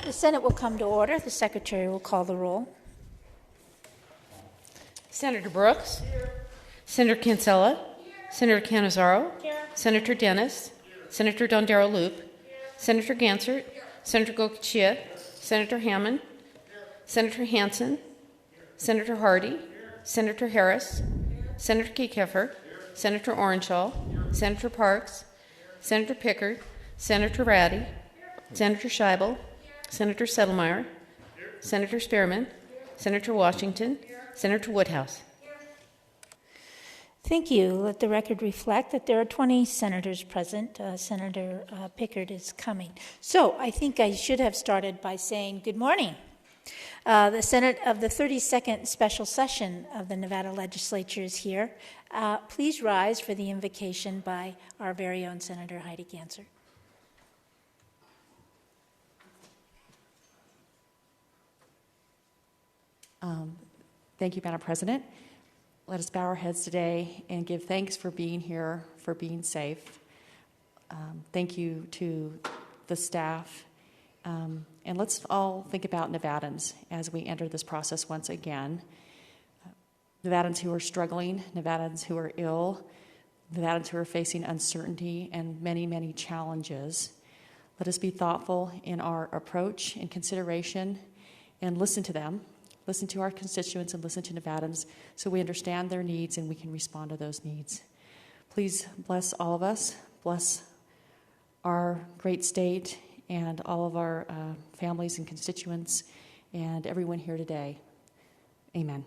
The Senate will come to order. The Secretary will call the roll. Senator Brooks. Here. Senator Kinsella. Here. Senator Cannizzaro. Here. Senator Dennis. Here. Senator Dondero Loop. Here. Senator Gansert. Here. Senator Goicoechea. Senator Hammond. Here. Senator Hansen. Here. Senator Hardy. Here. Senator Harris. Here. Senator Kekeffer. Here. Senator Orenshaw. Here. Senator Parks. Here. Senator Pickard. Senator Ratty. Here. Senator Scheibel. Senator Settlemeyer, Senator Spearman, Senator Washington, Senator Woodhouse. Thank you. Let the record reflect that there are 20 senators present. Senator Pickard is coming. So I think I should have started by saying good morning. The Senate of the 32nd special session of the Nevada Legislature is here. Please rise for the invocation by our very own Senator Heidi Gansert. Thank you, Madam President. Let us bow our heads today and give thanks for being here, for being safe. Thank you to the staff. And let's all think about Nevadans as we enter this process once again. Nevadans who are struggling, Nevadans who are ill, Nevadans who are facing uncertainty and many, many challenges. Let us be thoughtful in our approach and consideration and listen to them. Listen to our constituents and listen to Nevadans so we understand their needs and we can respond to those needs. Please bless all of us, bless our great state and all of our families and constituents and everyone here today. Amen.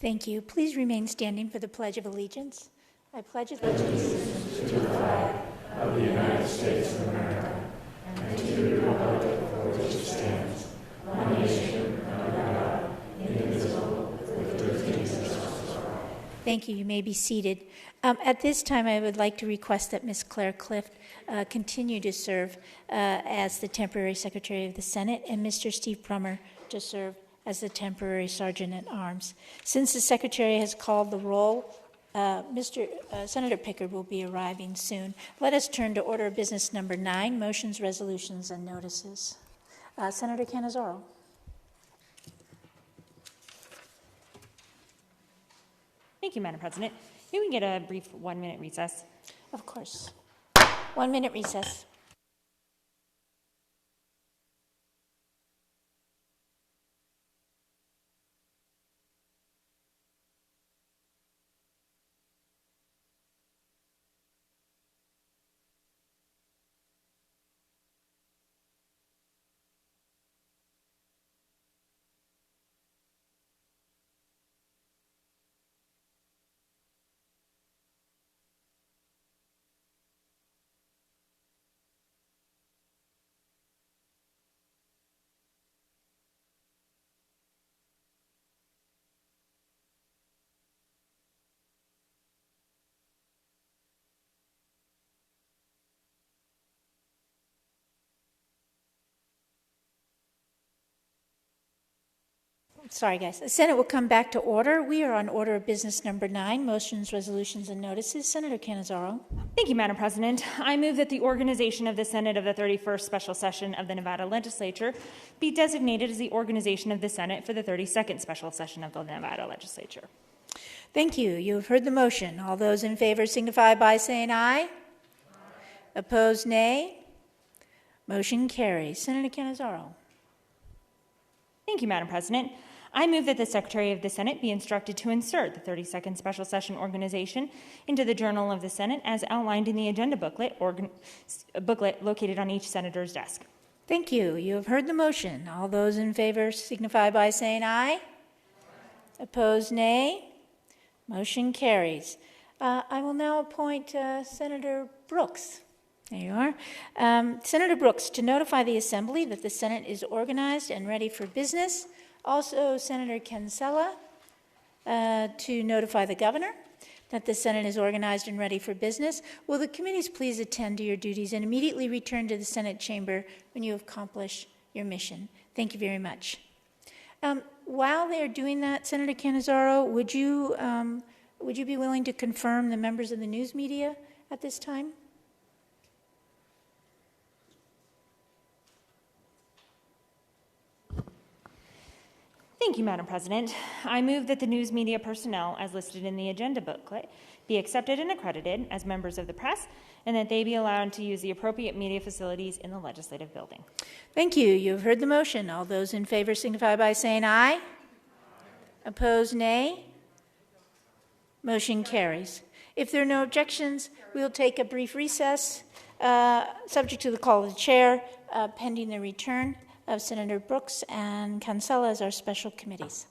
Thank you. Please remain standing for the Pledge of Allegiance. I pledge allegiance to the flag of the United States of America and to the republic for which it stands, one nation, under God, indivisible, with liberty and justice for all. Thank you. You may be seated. At this time, I would like to request that Ms. Claire Clift continue to serve as the temporary Secretary of the Senate and Mr. Steve Brummer to serve as the temporary Sergeant at Arms. Since the Secretary has called the roll, Senator Pickard will be arriving soon. Let us turn to order of business number 9, motions, resolutions, and notices. Senator Cannizzaro. Thank you, Madam President. May we get a brief 1-minute recess? Of course. 1-minute recess. Sorry, guys. The Senate will come back to order. We are on order of business number 9, motions, resolutions, and notices. Senator Cannizzaro. Thank you, Madam President. I move that the organization of the Senate of the 31st Special Session of the Nevada Legislature be designated as the organization of the Senate for the 32nd Special Session of the Nevada Legislature. Thank you. You have heard the motion. All those in favor signify by saying aye. Aye. Opposed, nay. Motion carries. Senator Cannizzaro. Thank you, Madam President. I move that the Secretary of the Senate be instructed to insert the 32nd Special Session organization into the Journal of the Senate as outlined in the agenda booklet located on each senator's desk. Thank you. You have heard the motion. All those in favor signify by saying aye. Aye. Opposed, nay. Motion carries. I will now appoint Senator Brooks. There you are. Senator Brooks, to notify the Assembly that the Senate is organized and ready for business. Also, Senator Kinsella, to notify the Governor that the Senate is organized and ready for business. Will the committees please attend to your duties and immediately return to the Senate chamber when you have accomplished your mission? Thank you very much. While they're doing that, Senator Cannizzaro, would you be willing to confirm the members of the news media at this time? Thank you, Madam President. I move that the news media personnel, as listed in the agenda booklet, be accepted and accredited as members of the press, and that they be allowed to use the appropriate media facilities in the legislative building. Thank you. You have heard the motion. All those in favor signify by saying aye. Opposed, nay. Motion carries. If there are no objections, we will take a brief recess, subject to the call of the chair, pending the return of Senator Brooks and Cancela as our special committees.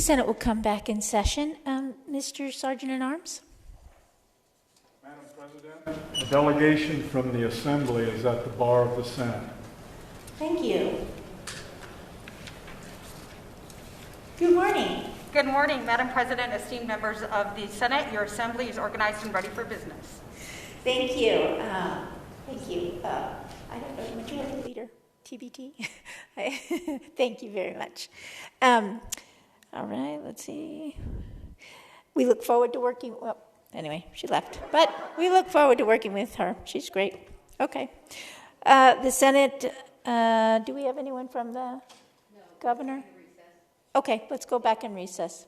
Senate will come back in session. Mr. Sergeant at Arms? Madam President, a delegation from the Assembly is at the bar of the Senate. Thank you. Good morning. Good morning, Madam President, esteemed members of the Senate. Your assembly is organized and ready for business. Thank you. Thank you. I don't know, Majority Leader, TBT. Thank you very much. All right, let's see. We look forward to working, well, anyway, she left. But we look forward to working with her. She's great. Okay. The Senate, do we have anyone from the governor? Okay, let's go back in recess.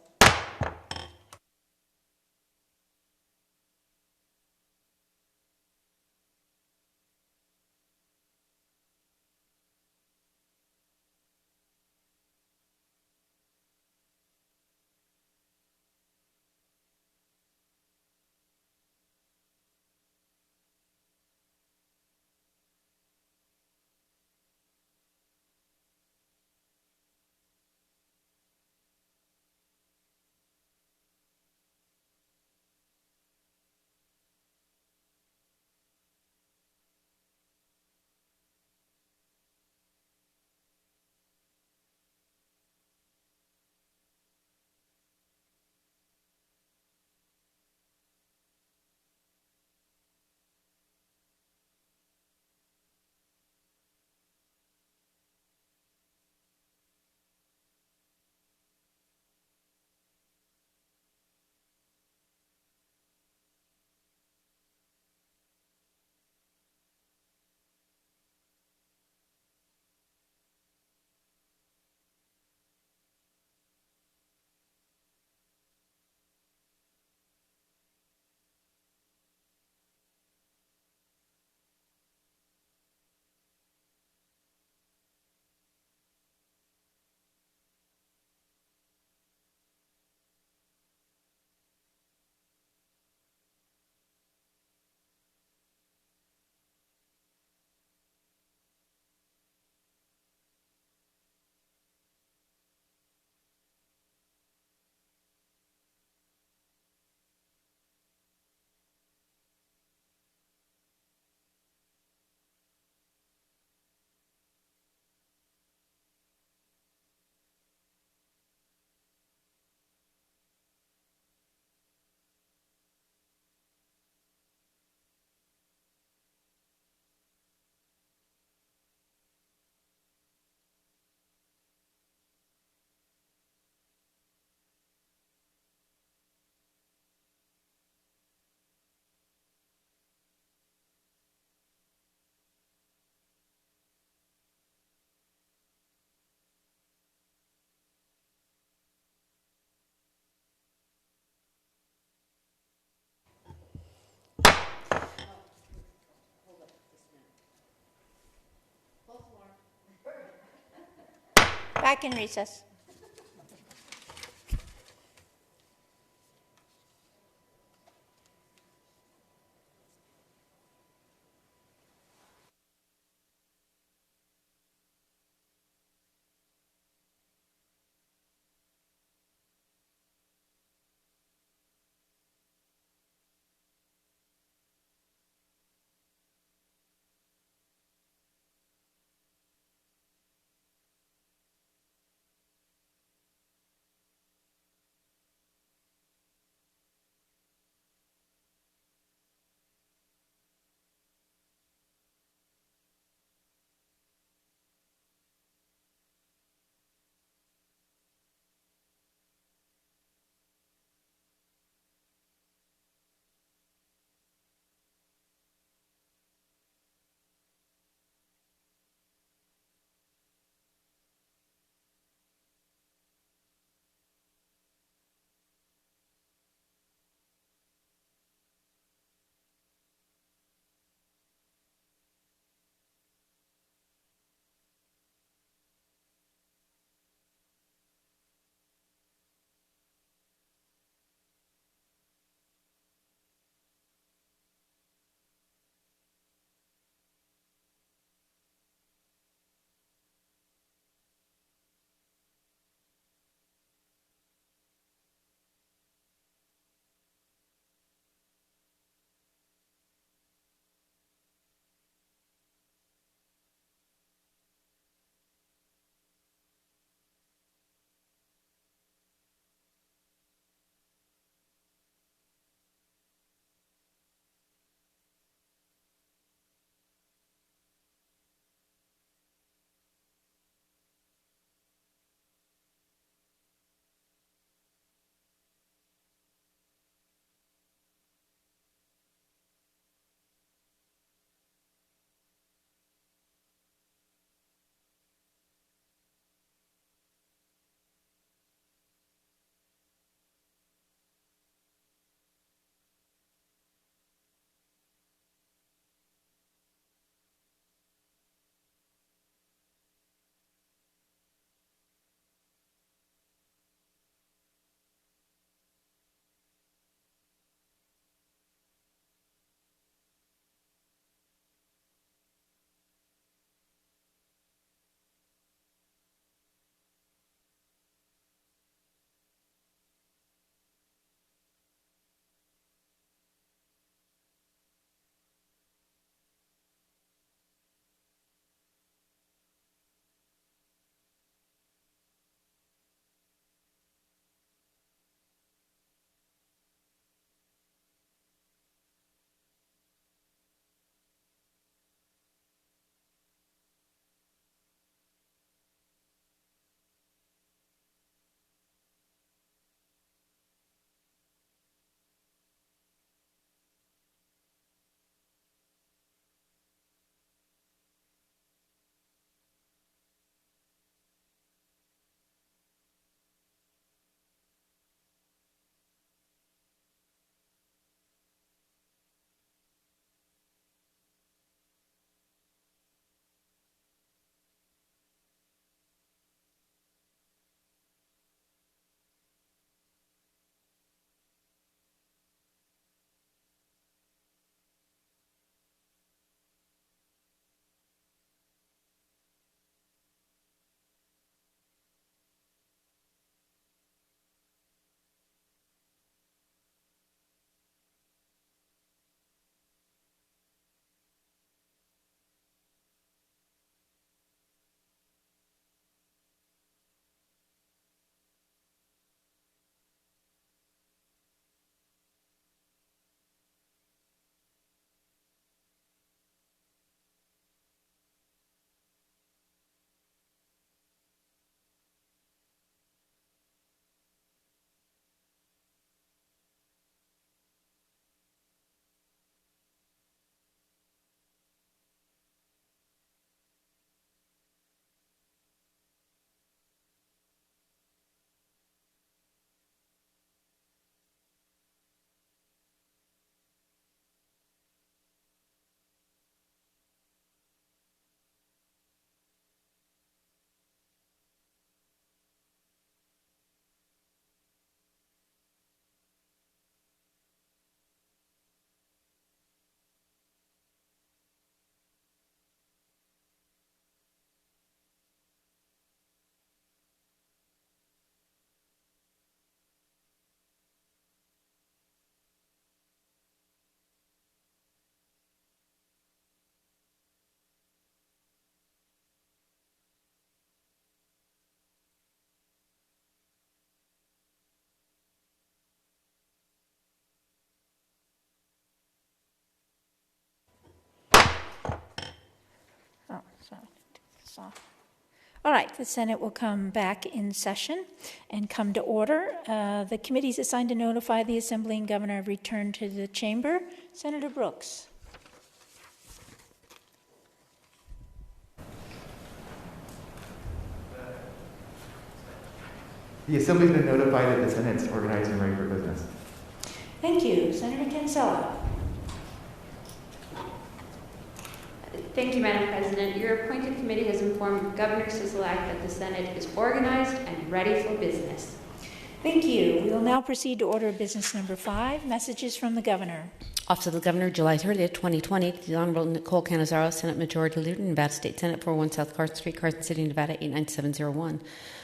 Back in recess. Sorry, take this off. All right, the Senate will come back in session and come to order. The committees assigned to notify the Assembly and Governor have returned to the chamber. Senator Brooks. The Assembly's been notified that the Senate's organized and ready for business. Thank you. Senator Kinsella. Thank you, Madam President. Your appointed committee has informed Governor Sisolak that the Senate is organized and ready for business. Thank you. We will now proceed to order of business number 5, messages from the Governor. Office of the Governor, July 30th, 2020. To the Honorable Nicole Canizaro, Senate Majority Leader, Nevada State Senate, 401 South Carson Street, Carson City, Nevada, 89701.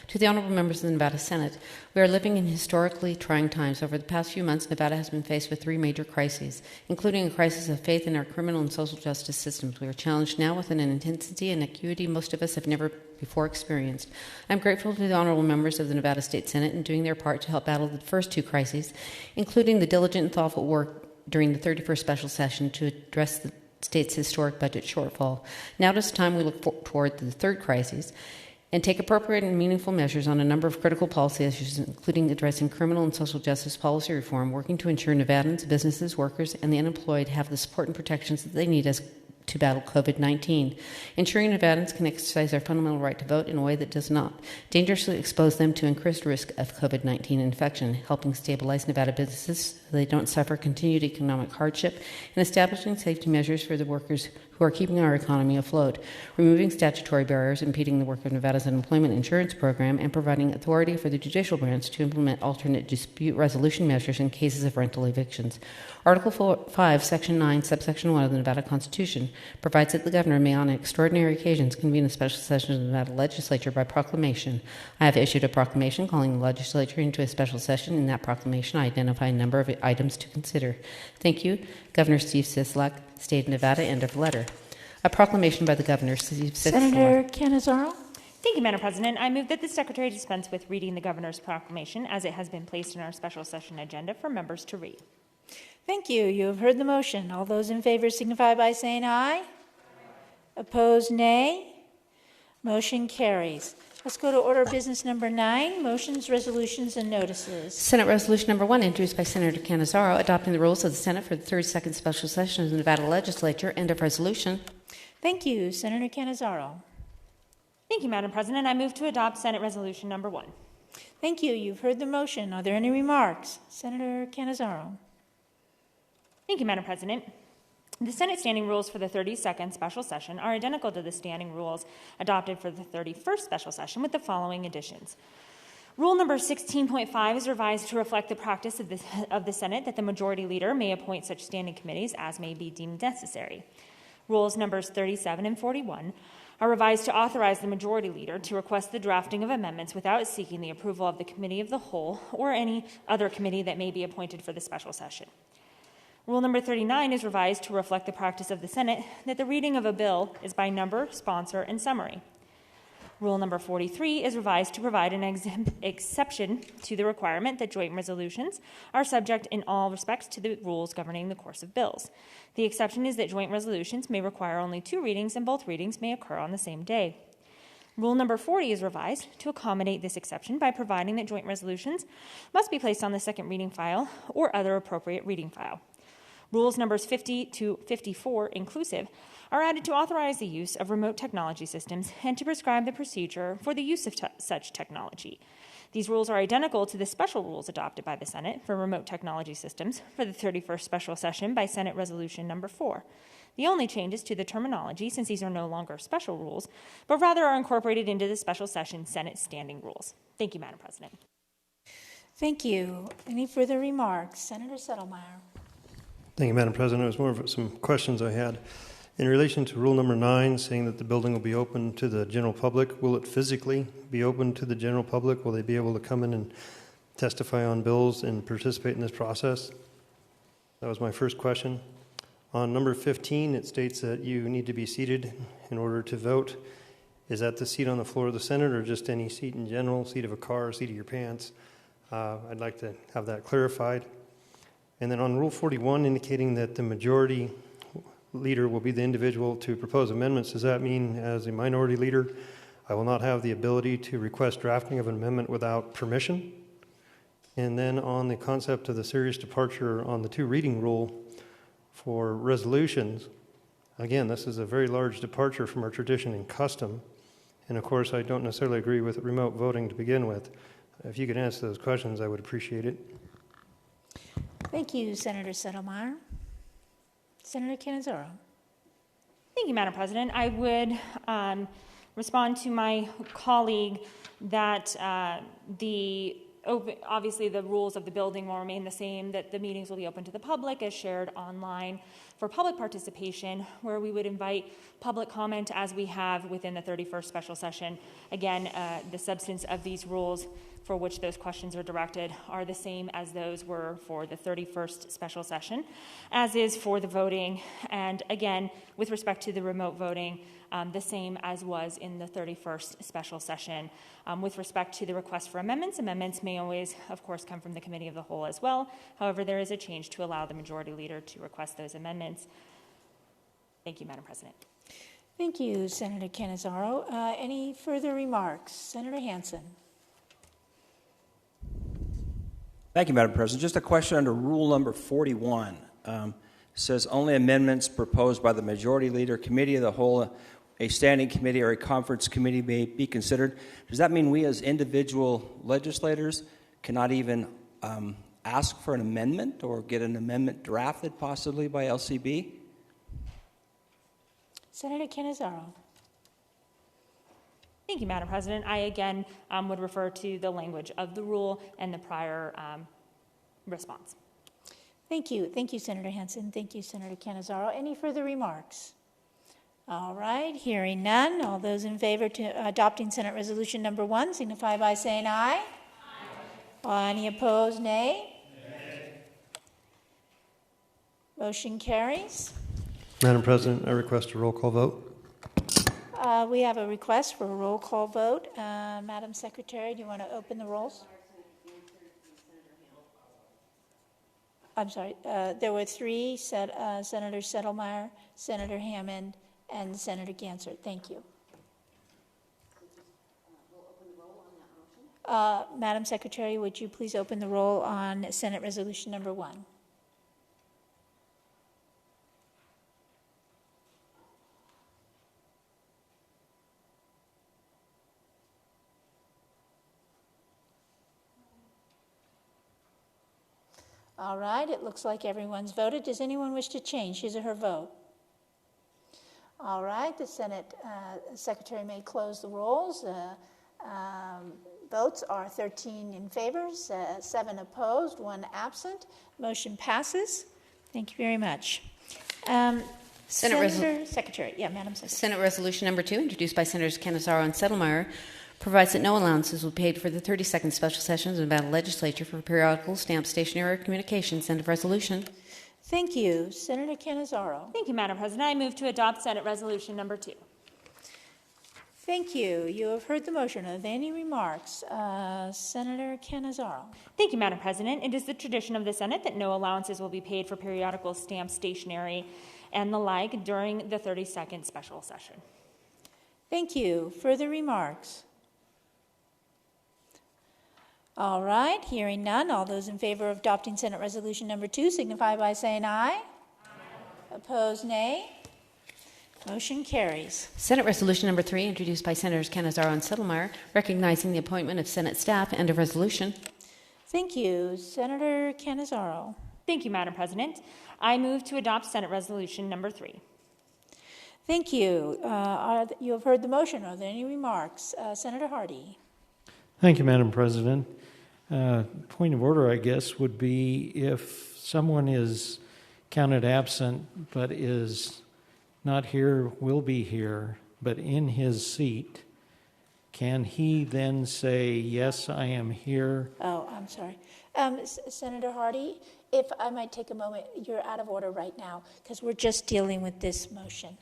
To the Honorable Members of the Nevada Senate, we are living in historically trying times. Over the past few months, Nevada has been faced with 3 major crises, including a crisis of faith in our criminal and social justice systems. We are challenged now with an intensity and acuity most of us have never before experienced. I'm grateful to the Honorable Members of the Nevada State Senate in doing their part to help battle the first 2 crises, including the diligent and thoughtful work during the 31st special session to address the state's historic budget shortfall. Now it is time we look toward the 3rd crisis and take appropriate and meaningful measures on a number of critical policy issues, including addressing criminal and social justice policy reform, working to ensure Nevadans, businesses, workers, and the unemployed have the support and protections that they need to battle COVID-19, ensuring Nevadans can exercise their fundamental right to vote in a way that does not dangerously expose them to increased risk of COVID-19 infection, helping stabilize Nevada businesses so they don't suffer continued economic hardship, and establishing safety measures for the workers who are keeping our economy afloat, removing statutory barriers impeding the work of Nevada's unemployment insurance program, and providing authority for the judicial branch to implement alternate dispute resolution measures in cases of rental evictions. Article 5, Section 9, Subsection 1 of the Nevada Constitution provides that the governor may on extraordinary occasions convene a special session of the Nevada Legislature by proclamation. I have issued a proclamation calling the legislature into a special session. In that proclamation, I identify a number of items to consider. Thank you, Governor Steve Sisolak, State of Nevada, end of letter. A proclamation by the Governor, Steve Sisolak. Senator Canizaro. Thank you, Madam President. I move that the Secretary dispense with reading the Governor's proclamation as it has been placed in our special session agenda for members to read. Thank you. You have heard the motion. All those in favor signify by saying aye. Opposed, nay. Motion carries. Let's go to order of business number 9, motions, resolutions, and notices. Senate Resolution Number 1, introduced by Senator Canizaro, adopting the rules of the Senate for the 32nd Special Session of the Nevada Legislature. End of resolution. Thank you. Senator Canizaro. Thank you, Madam President. I move to adopt Senate Resolution Number 1. Thank you. You've heard the motion. Are there any remarks? Senator Canizaro. Thank you, Madam President. The Senate standing rules for the 32nd special session are identical to the standing rules adopted for the 31st special session with the following additions. Rule number 16.5 is revised to reflect the practice of the Senate that the majority leader may appoint such standing committees as may be deemed necessary. Rules numbers 37 and 41 are revised to authorize the majority leader to request the drafting of amendments without seeking the approval of the Committee of the Whole or any other committee that may be appointed for the special session. Rule number 39 is revised to reflect the practice of the Senate that the reading of a bill is by number, sponsor, and summary. Rule number 43 is revised to provide an exception to the requirement that joint resolutions are subject in all respects to the rules governing the course of bills. The exception is that joint resolutions may require only 2 readings and both readings may occur on the same day. Rule number 40 is revised to accommodate this exception by providing that joint resolutions must be placed on the second reading file or other appropriate reading file. Rules numbers 50 to 54 inclusive are added to authorize the use of remote technology systems and to prescribe the procedure for the use of such technology. These rules are identical to the special rules adopted by the Senate for remote technology systems for the 31st special session by Senate Resolution Number 4. The only change is to the terminology, since these are no longer special rules, but rather are incorporated into the special session Senate standing rules. Thank you, Madam President. Thank you. Any further remarks? Senator Settlemeyer. Thank you, Madam President. It was more of some questions I had. In relation to Rule Number 9, saying that the building will be open to the general public, will it physically be open to the general public? Will they be able to come in and testify on bills and participate in this process? That was my first question. On number 15, it states that you need to be seated in order to vote. Is that the seat on the floor of the Senate or just any seat in general, seat of a car, seat of your pants? I'd like to have that clarified. And then on Rule 41, indicating that the majority leader will be the individual to propose amendments. Does that mean, as a minority leader, I will not have the ability to request drafting of an amendment without permission? And then on the concept of the serious departure on the 2 reading rule for resolutions, again, this is a very large departure from our tradition and custom. And of course, I don't necessarily agree with remote voting to begin with. If you could answer those questions, I would appreciate it. Thank you, Senator Settlemeyer. Senator Cannizzaro. Thank you, Madam President. I would respond to my colleague that obviously the rules of the building will remain the same, that the meetings will be open to the public as shared online for public participation, where we would invite public comment as we have within the 31st special session. Again, the substance of these rules for which those questions are directed are the same as those were for the 31st special session, as is for the voting. And again, with respect to the remote voting, the same as was in the 31st special session. With respect to the request for amendments, amendments may always, of course, come from the committee of the whole as well. However, there is a change to allow the majority leader to request those amendments. Thank you, Madam President. Thank you, Senator Cannizzaro. Any further remarks? Senator Hansen. Thank you, Madam President. Just a question under rule number 41. Says only amendments proposed by the majority leader, committee of the whole, a standing committee, or a conference committee may be considered. Does that mean we as individual legislators cannot even ask for an amendment or get an amendment drafted possibly by LCB? Senator Cannizzaro. Thank you, Madam President. I again would refer to the language of the rule and the prior response. Thank you. Thank you, Senator Hansen. Thank you, Senator Cannizzaro. Any further remarks? All right. Hearing none. All those in favor to adopting Senate Resolution number 1 signify by saying aye. Aye. Any opposed, nay? Nay. Motion carries. Madam President, I request a roll call vote. We have a request for a roll call vote. Madam Secretary, do you want to open the rolls? I'm sorry. There were 3, Senator Settlemeyer, Senator Hammond, and Senator Gansert. Thank you. Madam Secretary, would you please open the roll on Senate Resolution number 1? All right, it looks like everyone's voted. Does anyone wish to change his or her vote? All right, the Senate Secretary may close the rolls. Votes are 13 in favor, 7 opposed, 1 absent. Motion passes. Thank you very much. Senator Secretary. Yeah, Madam Secretary. Senate Resolution number 2, introduced by Senators Cannizzaro and Settlemeyer, provides that no allowances will be paid for the 32nd special sessions of the Nevada Legislature for periodical, stamped, stationery, or communications. End of resolution. Thank you. Senator Cannizzaro. Thank you, Madam President. I move to adopt Senate Resolution number 2. Thank you. You have heard the motion. Are there any remarks? Senator Cannizzaro. Thank you, Madam President. It is the tradition of the Senate that no allowances will be paid for periodical, stamped, stationery, and the like during the 32nd special session. Thank you. Further remarks? All right, hearing none. All those in favor of adopting Senate Resolution number 2 signify by saying aye. Aye. Opposed, nay. Motion carries. Senate Resolution number 3, introduced by Senators Cannizzaro and Settlemeyer, recognizing the appointment of Senate staff. End of resolution. Thank you. Senator Cannizzaro. Thank you, Madam President. I move to adopt Senate Resolution number 3. Thank you. You have heard the motion. Are there any remarks? Senator Hardy. Thank you, Madam President. Point of order, I guess, would be if someone is counted absent but is not here, will be here, but in his seat, can he then say, yes, I am here? Oh, I'm sorry. Senator Hardy, if I might take a moment, you're out of order right now because we're just dealing with this motion.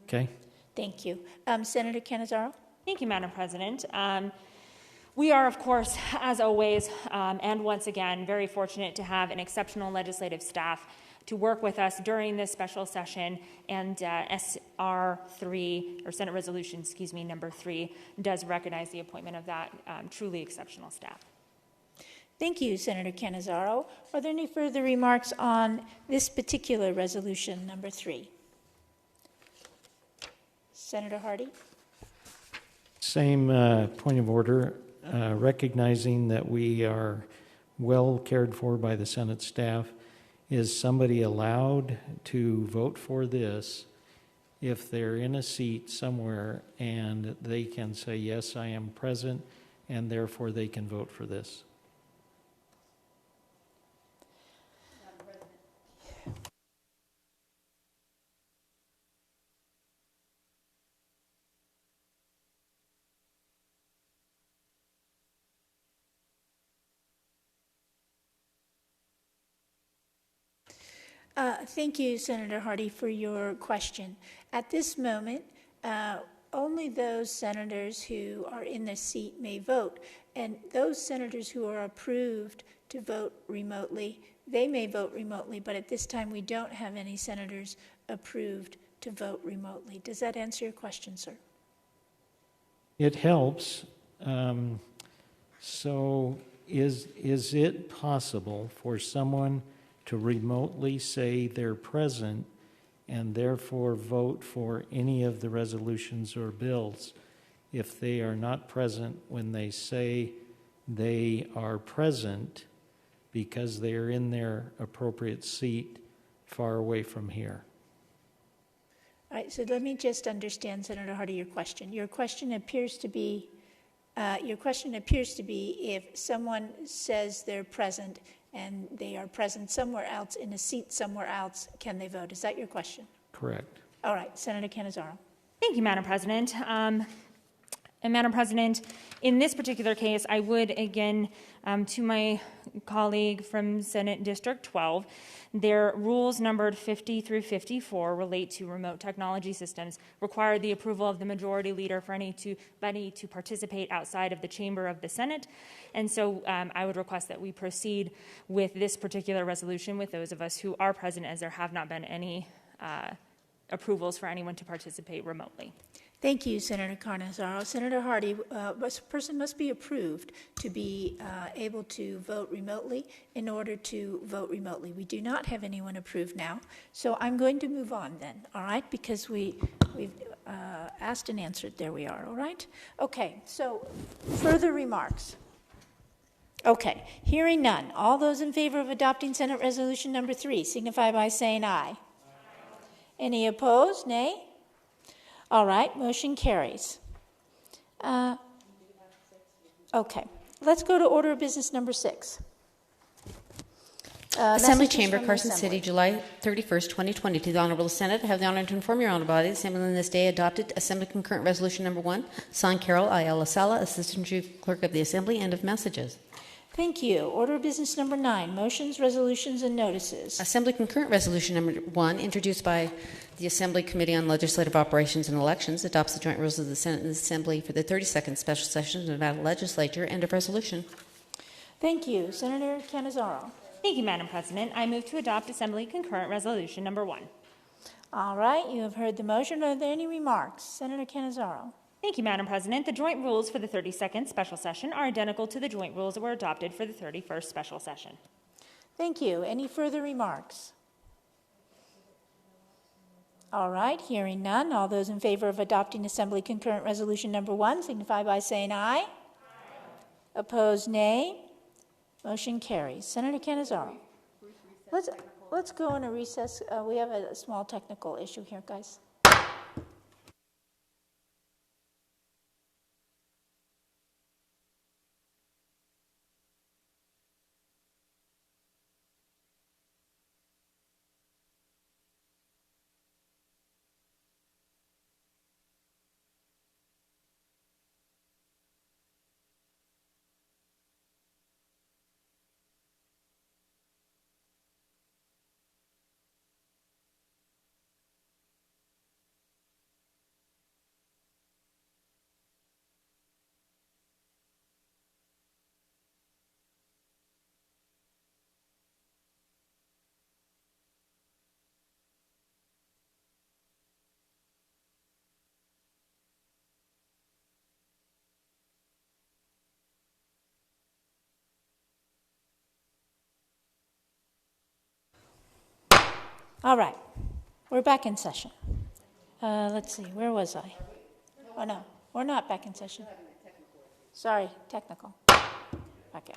Okay. Thank you. Senator Cannizzaro? Thank you, Madam President. We are, of course, as always, and once again, very fortunate to have an exceptional legislative staff to work with us during this special session, and SR 3, or Senate Resolution, number 3, does recognize the appointment of that truly exceptional staff. Thank you, Senator Cannizzaro. Are there any further remarks on this particular resolution, number 3? Senator Hardy? Same point of order, recognizing that we are well cared for by the Senate staff. Is somebody allowed to vote for this if they're in a seat somewhere and they can say, yes, I am present, and therefore they can vote for this? Thank you, Senator Hardy, for your question. At this moment, only those senators who are in the seat may vote, and those senators who are approved to vote remotely, they may vote remotely, but at this time we don't have any senators approved to vote remotely. Does that answer your question, sir? It helps. So is it possible for someone to remotely say they're present and therefore vote for any of the resolutions or bills if they are not present when they say they are present because they are in their appropriate seat far away from here? All right, so let me just understand, Senator Hardy, your question. Your question appears to be if someone says they're present and they are present somewhere else in a seat somewhere else, can they vote? Is that your question? Correct. All right, Senator Cannizzaro. Thank you, Madam President. And Madam President, in this particular case, I would again, to my colleague from Senate District 12, their rules numbered 50 through 54 relate to remote technology systems, require the approval of the majority leader for any to participate outside of the chamber of the Senate. And so I would request that we proceed with this particular resolution with those of us who are present, as there have not been any approvals for anyone to participate remotely. Thank you, Senator Cannizzaro. Senator Hardy, a person must be approved to be able to vote remotely in order to vote remotely. We do not have anyone approved now, so I'm going to move on then, all right, because we've asked and answered. There we are, all right? Okay, so further remarks. Okay, hearing none. All those in favor of adopting Senate Resolution number 3 signify by saying aye. Aye. Any opposed? Nay? All right, motion carries. Okay, let's go to order of business number 6. Assembly Chamber, Carson City, July 31st, 2020. To the Honorable Senate, I have the honor to inform your Honorable Body, the Assembly on this day adopted Assembly Concurrent Resolution number 1, San Carol Ayala Sala, Assistant Chief Clerk of the Assembly. End of messages. Thank you. Order of business number 9, motions, resolutions, and notices. Assembly Concurrent Resolution number 1, introduced by the Assembly Committee on Legislative Operations and Elections, adopts the joint rules of the Senate and the Assembly for the 32nd Special Session of the Nevada Legislature. End of resolution. Thank you. Senator Cannizzaro. Thank you, Madam President. I move to adopt Assembly Concurrent Resolution number 1. All right, you have heard the motion. Are there any remarks? Senator Cannizzaro. Thank you, Madam President. The joint rules for the 32nd Special Session are identical to the joint rules that were adopted for the 31st Special Session. Thank you. Any further remarks? All right, hearing none. All those in favor of adopting Assembly Concurrent Resolution number 1 signify by saying aye. Aye. Opposed, nay. Motion carries. Senator Cannizzaro. Let's go in a recess. We have a small technical issue here, guys. All right, we're back in session. Let's see, where was I? Oh, no, we're not back in session. Sorry, technical. Back out.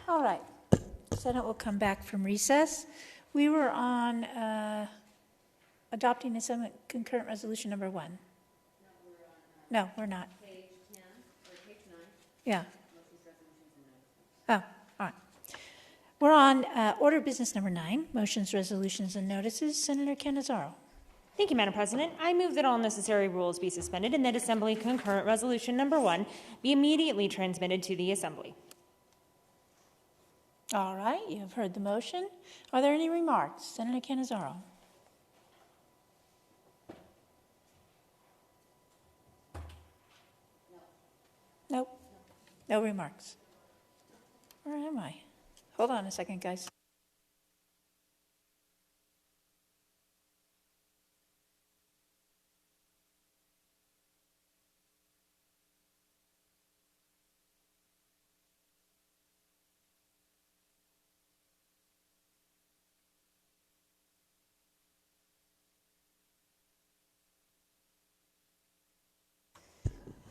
All right. Senate will come back from recess. We were on adopting the Senate concurrent resolution number 1. No, we're not. Page 10 or page 9. Yeah. Oh, all right. We're on order of business number 9, motions, resolutions, and notices. Senator Cannizzaro. Thank you, Madam President. I move that all necessary rules be suspended and that Assembly Concurrent Resolution Number 1 be immediately transmitted to the Assembly. All right, you have heard the motion. Are there any remarks? Senator Cannizzaro. Nope. No remarks. Where am I? Hold on a second, guys.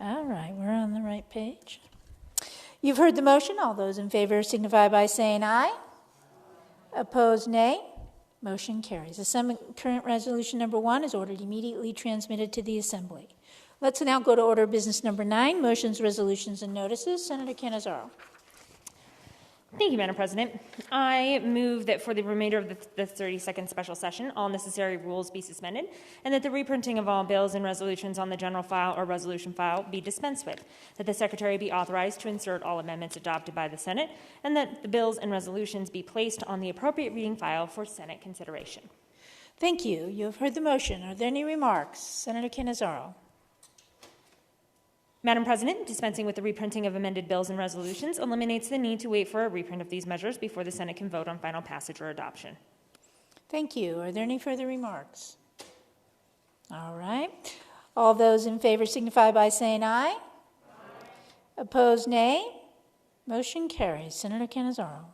All right, we're on the right page. You've heard the motion. All those in favor signify by saying aye. Opposed, nay. Motion carries. Assembly current resolution number 1 is ordered immediately transmitted to the Assembly. Let's now go to order of business number 9, motions, resolutions, and notices. Senator Cannizzaro. Thank you, Madam President. I move that for the remainder of the 32nd special session, all necessary rules be suspended, and that the reprinting of all bills and resolutions on the general file or resolution file be dispensed with, that the Secretary be authorized to insert all amendments adopted by the Senate, and that the bills and resolutions be placed on the appropriate reading file for Senate consideration. Thank you. You have heard the motion. Are there any remarks? Senator Cannizzaro. Madam President, dispensing with the reprinting of amended bills and resolutions eliminates the need to wait for a reprint of these measures before the Senate can vote on final passage or adoption. Thank you. Are there any further remarks? All right. All those in favor signify by saying aye. Aye. Opposed, nay. Motion carries. Senator Cannizzaro.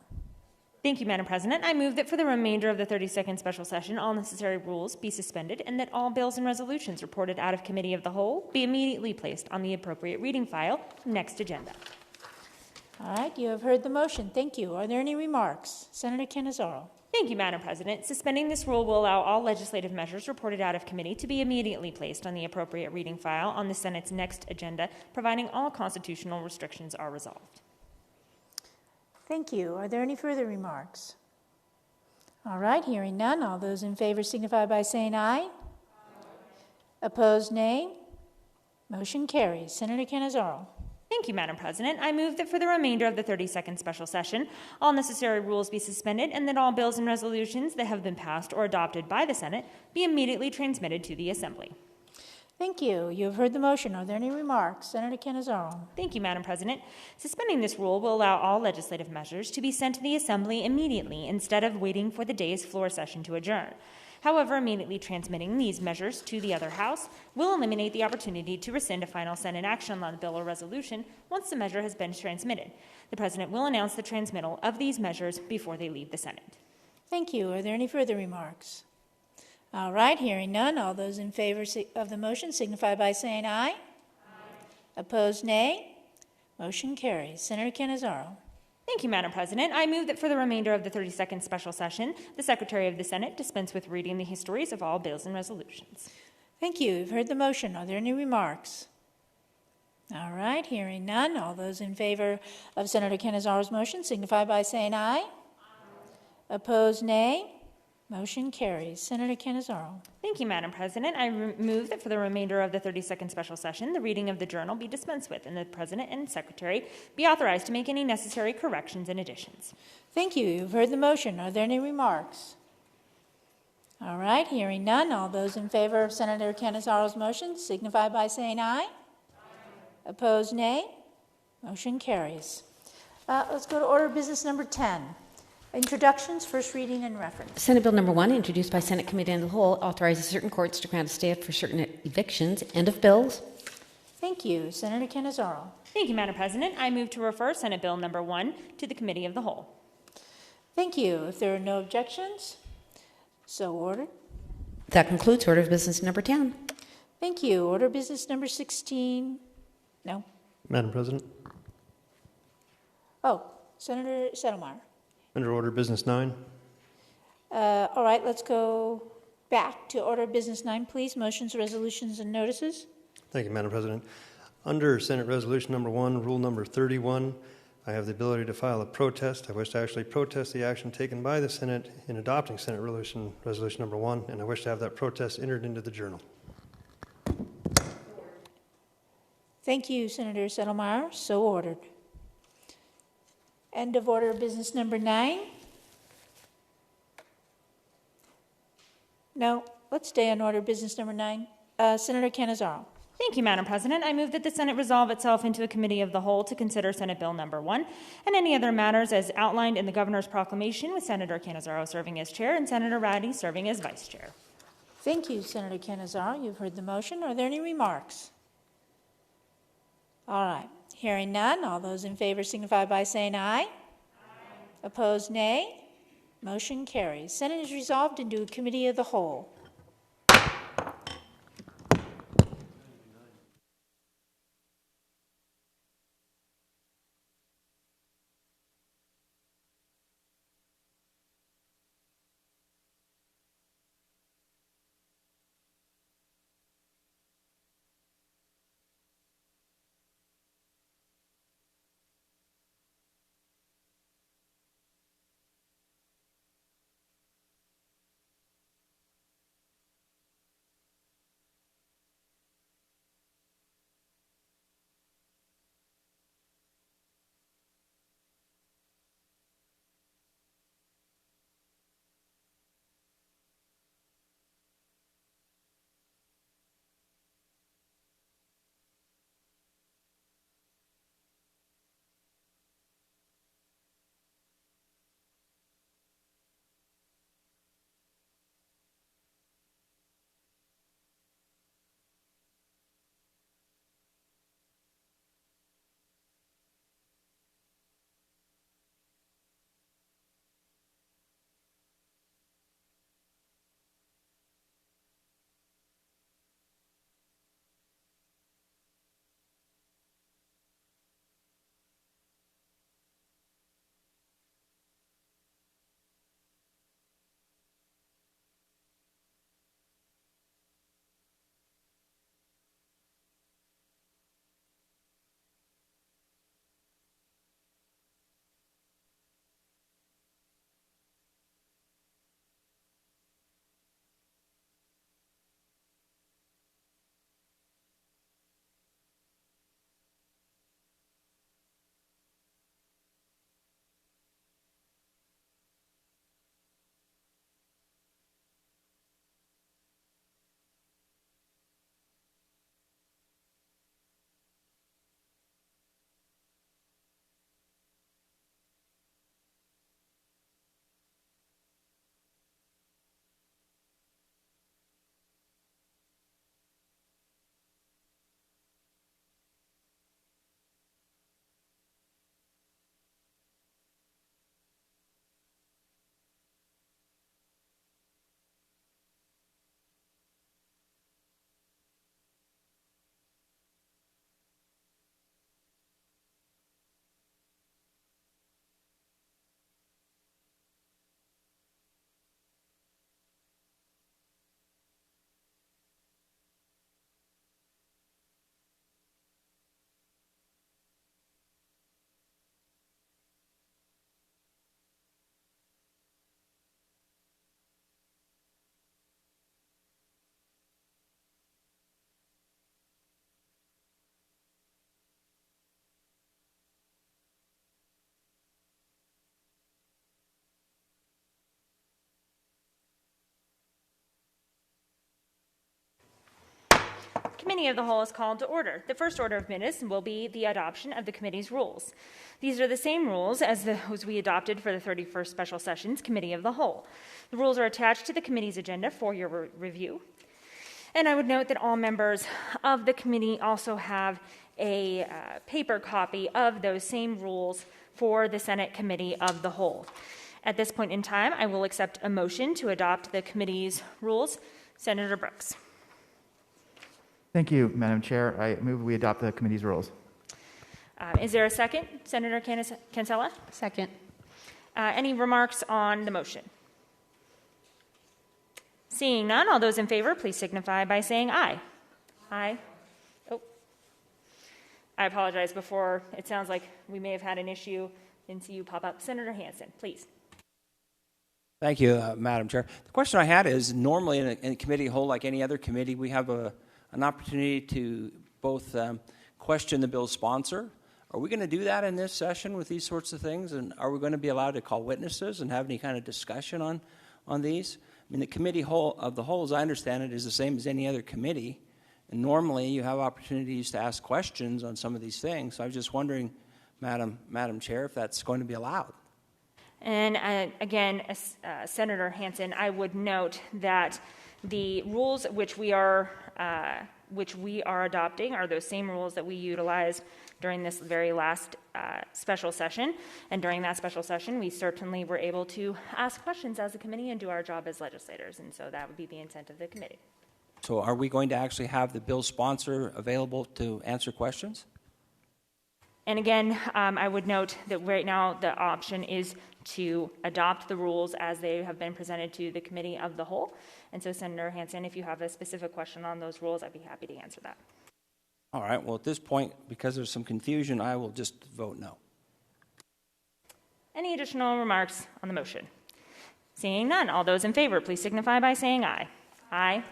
Thank you, Madam President. I move that for the remainder of the 32nd special session, all necessary rules be suspended and that all bills and resolutions reported out of committee of the whole be immediately placed on the appropriate reading file. Next agenda. All right, you have heard the motion. Thank you. Are there any remarks? Senator Cannizzaro. Thank you, Madam President. Suspending this rule will allow all legislative measures reported out of committee to be immediately placed on the appropriate reading file on the Senate's next agenda, providing all constitutional restrictions are resolved. Thank you. Are there any further remarks? All right, hearing none. All those in favor signify by saying aye. Aye. Opposed, nay. Motion carries. Senator Cannizzaro. Thank you, Madam President. I move that for the remainder of the 32nd special session, all necessary rules be suspended and that all bills and resolutions that have been passed or adopted by the Senate be immediately transmitted to the Assembly. Thank you. You have heard the motion. Are there any remarks? Senator Cannizzaro. Thank you, Madam President. Suspending this rule will allow all legislative measures to be sent to the Assembly immediately instead of waiting for the day's floor session to adjourn. However, immediately transmitting these measures to the other House will eliminate the opportunity to rescind a final Senate action on the bill or resolution once the measure has been transmitted. The President will announce the transmittal of these measures before they leave the Senate. Thank you. Are there any further remarks? All right, hearing none. All those in favor of the motion signify by saying aye. Aye. Opposed, nay. Motion carries. Senator Cannizzaro. Thank you, Madam President. I move that for the remainder of the 32nd special session, the Secretary of the Senate dispense with reading the histories of all bills and resolutions. Thank you. You've heard the motion. Are there any remarks? All right, hearing none. All those in favor of Senator Cannizzaro's motion signify by saying aye. Aye. Opposed, nay. Motion carries. Senator Cannizzaro. Thank you, Madam President. I move that for the remainder of the 32nd special session, the reading of the journal be dispensed with and the President and Secretary be authorized to make any necessary corrections and additions. Thank you. You've heard the motion. Are there any remarks? All right, hearing none. All those in favor of Senator Cannizzaro's motion signify by saying aye. Aye. Opposed, nay. Motion carries. Let's go to order of business number 10. Introductions, first reading, and reference. Senate Bill Number 1, introduced by Senate Committee on the Whole, authorizes certain courts to grant a stay for certain evictions. End of bills. Thank you. Senator Cannizzaro. Thank you, Madam President. I move to refer Senate Bill Number 1 to the Committee of the Whole. Thank you. If there are no objections, so ordered. That concludes order of business number 10. Thank you. Order of business number 16. No. Madam President? Oh, Senator Settlemyre. Under Order Business 9. All right, let's go back to Order of Business 9, please. Motions, resolutions, and notices. Thank you, Madam President. Under Senate Resolution Number 1, Rule Number 31, I have the ability to file a protest. I wish to actually protest the action taken by the Senate in adopting Senate Resolution Number 1, and I wish to have that protest entered into the journal. Thank you, Senator Settlemyre. So ordered. End of Order of Business Number 9. No, let's stay on Order of Business Number 9. Senator Cannizzaro. Thank you, Madam President. I move that the Senate resolve itself into a committee of the whole to consider Senate Bill Number 1 and any other matters as outlined in the Governor's proclamation, with Senator Cannizzaro serving as chair and Senator Rowdy serving as vice chair. Thank you, Senator Cannizzaro. You've heard the motion. Are there any remarks? All right. Hearing none, all those in favor signify by saying aye. Aye. Opposed, nay. Motion carries. Senate is resolved into a committee of the whole. Committee of the Whole is called to order. The first order of business will be the adoption of the committee's rules. These are the same rules as those we adopted for the 31st Special Sessions Committee of the Whole. The rules are attached to the committee's agenda for your review. And I would note that all members of the committee also have a paper copy of those same rules for the Senate Committee of the Whole. At this point in time, I will accept a motion to adopt the committee's rules. Senator Brooks. Thank you, Madam Chair. I move we adopt the committee's rules. Is there a second? Senator Cancella? Second. Any remarks on the motion? Seeing none, all those in favor, please signify by saying aye. Aye. Oh, I apologize. Before, it sounds like we may have had an issue. Didn't see you pop up. Senator Hansen, please. Thank you, Madam Chair. The question I had is, normally in a committee whole, like any other committee, we have an opportunity to both question the bill's sponsor. Are we going to do that in this session with these sorts of things? And are we going to be allowed to call witnesses and have any kind of discussion on these? I mean, the committee of the whole, as I understand it, is the same as any other committee. And normally you have opportunities to ask questions on some of these things. So I was just wondering, Madam Chair, if that's going to be allowed. And again, Senator Hansen, I would note that the rules which we are adopting are those same rules that we utilized during this very last special session. And during that special session, we certainly were able to ask questions as a committee and do our job as legislators. And so that would be the intent of the committee. So are we going to actually have the bill sponsor available to answer questions? And again, I would note that right now the option is to adopt the rules as they have been presented to the committee of the whole. And so, Senator Hansen, if you have a specific question on those rules, I'd be happy to answer that. All right. Well, at this point, because there's some confusion, I will just vote no. Any additional remarks on the motion? Seeing none, all those in favor, please signify by saying aye. Aye.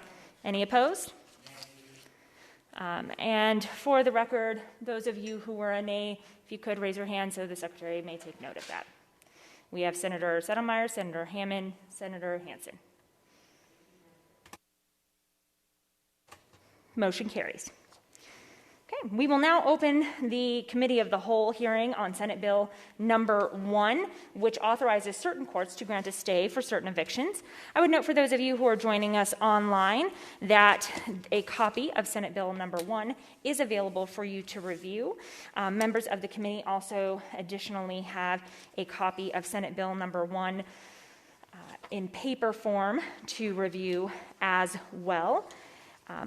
Any opposed? And for the record, those of you who were a nay, if you could raise your hand so the Secretary may take note of that. We have Senator Settlemeyer, Senator Hammond, Senator Hansen. Motion carries. Okay, we will now open the Committee of the Whole hearing on Senate Bill number 1, which authorizes certain courts to grant a stay for certain evictions. I would note for those of you who are joining us online that a copy of Senate Bill number 1 is available for you to review. Members of the committee also additionally have a copy of Senate Bill number 1 in paper form to review as well.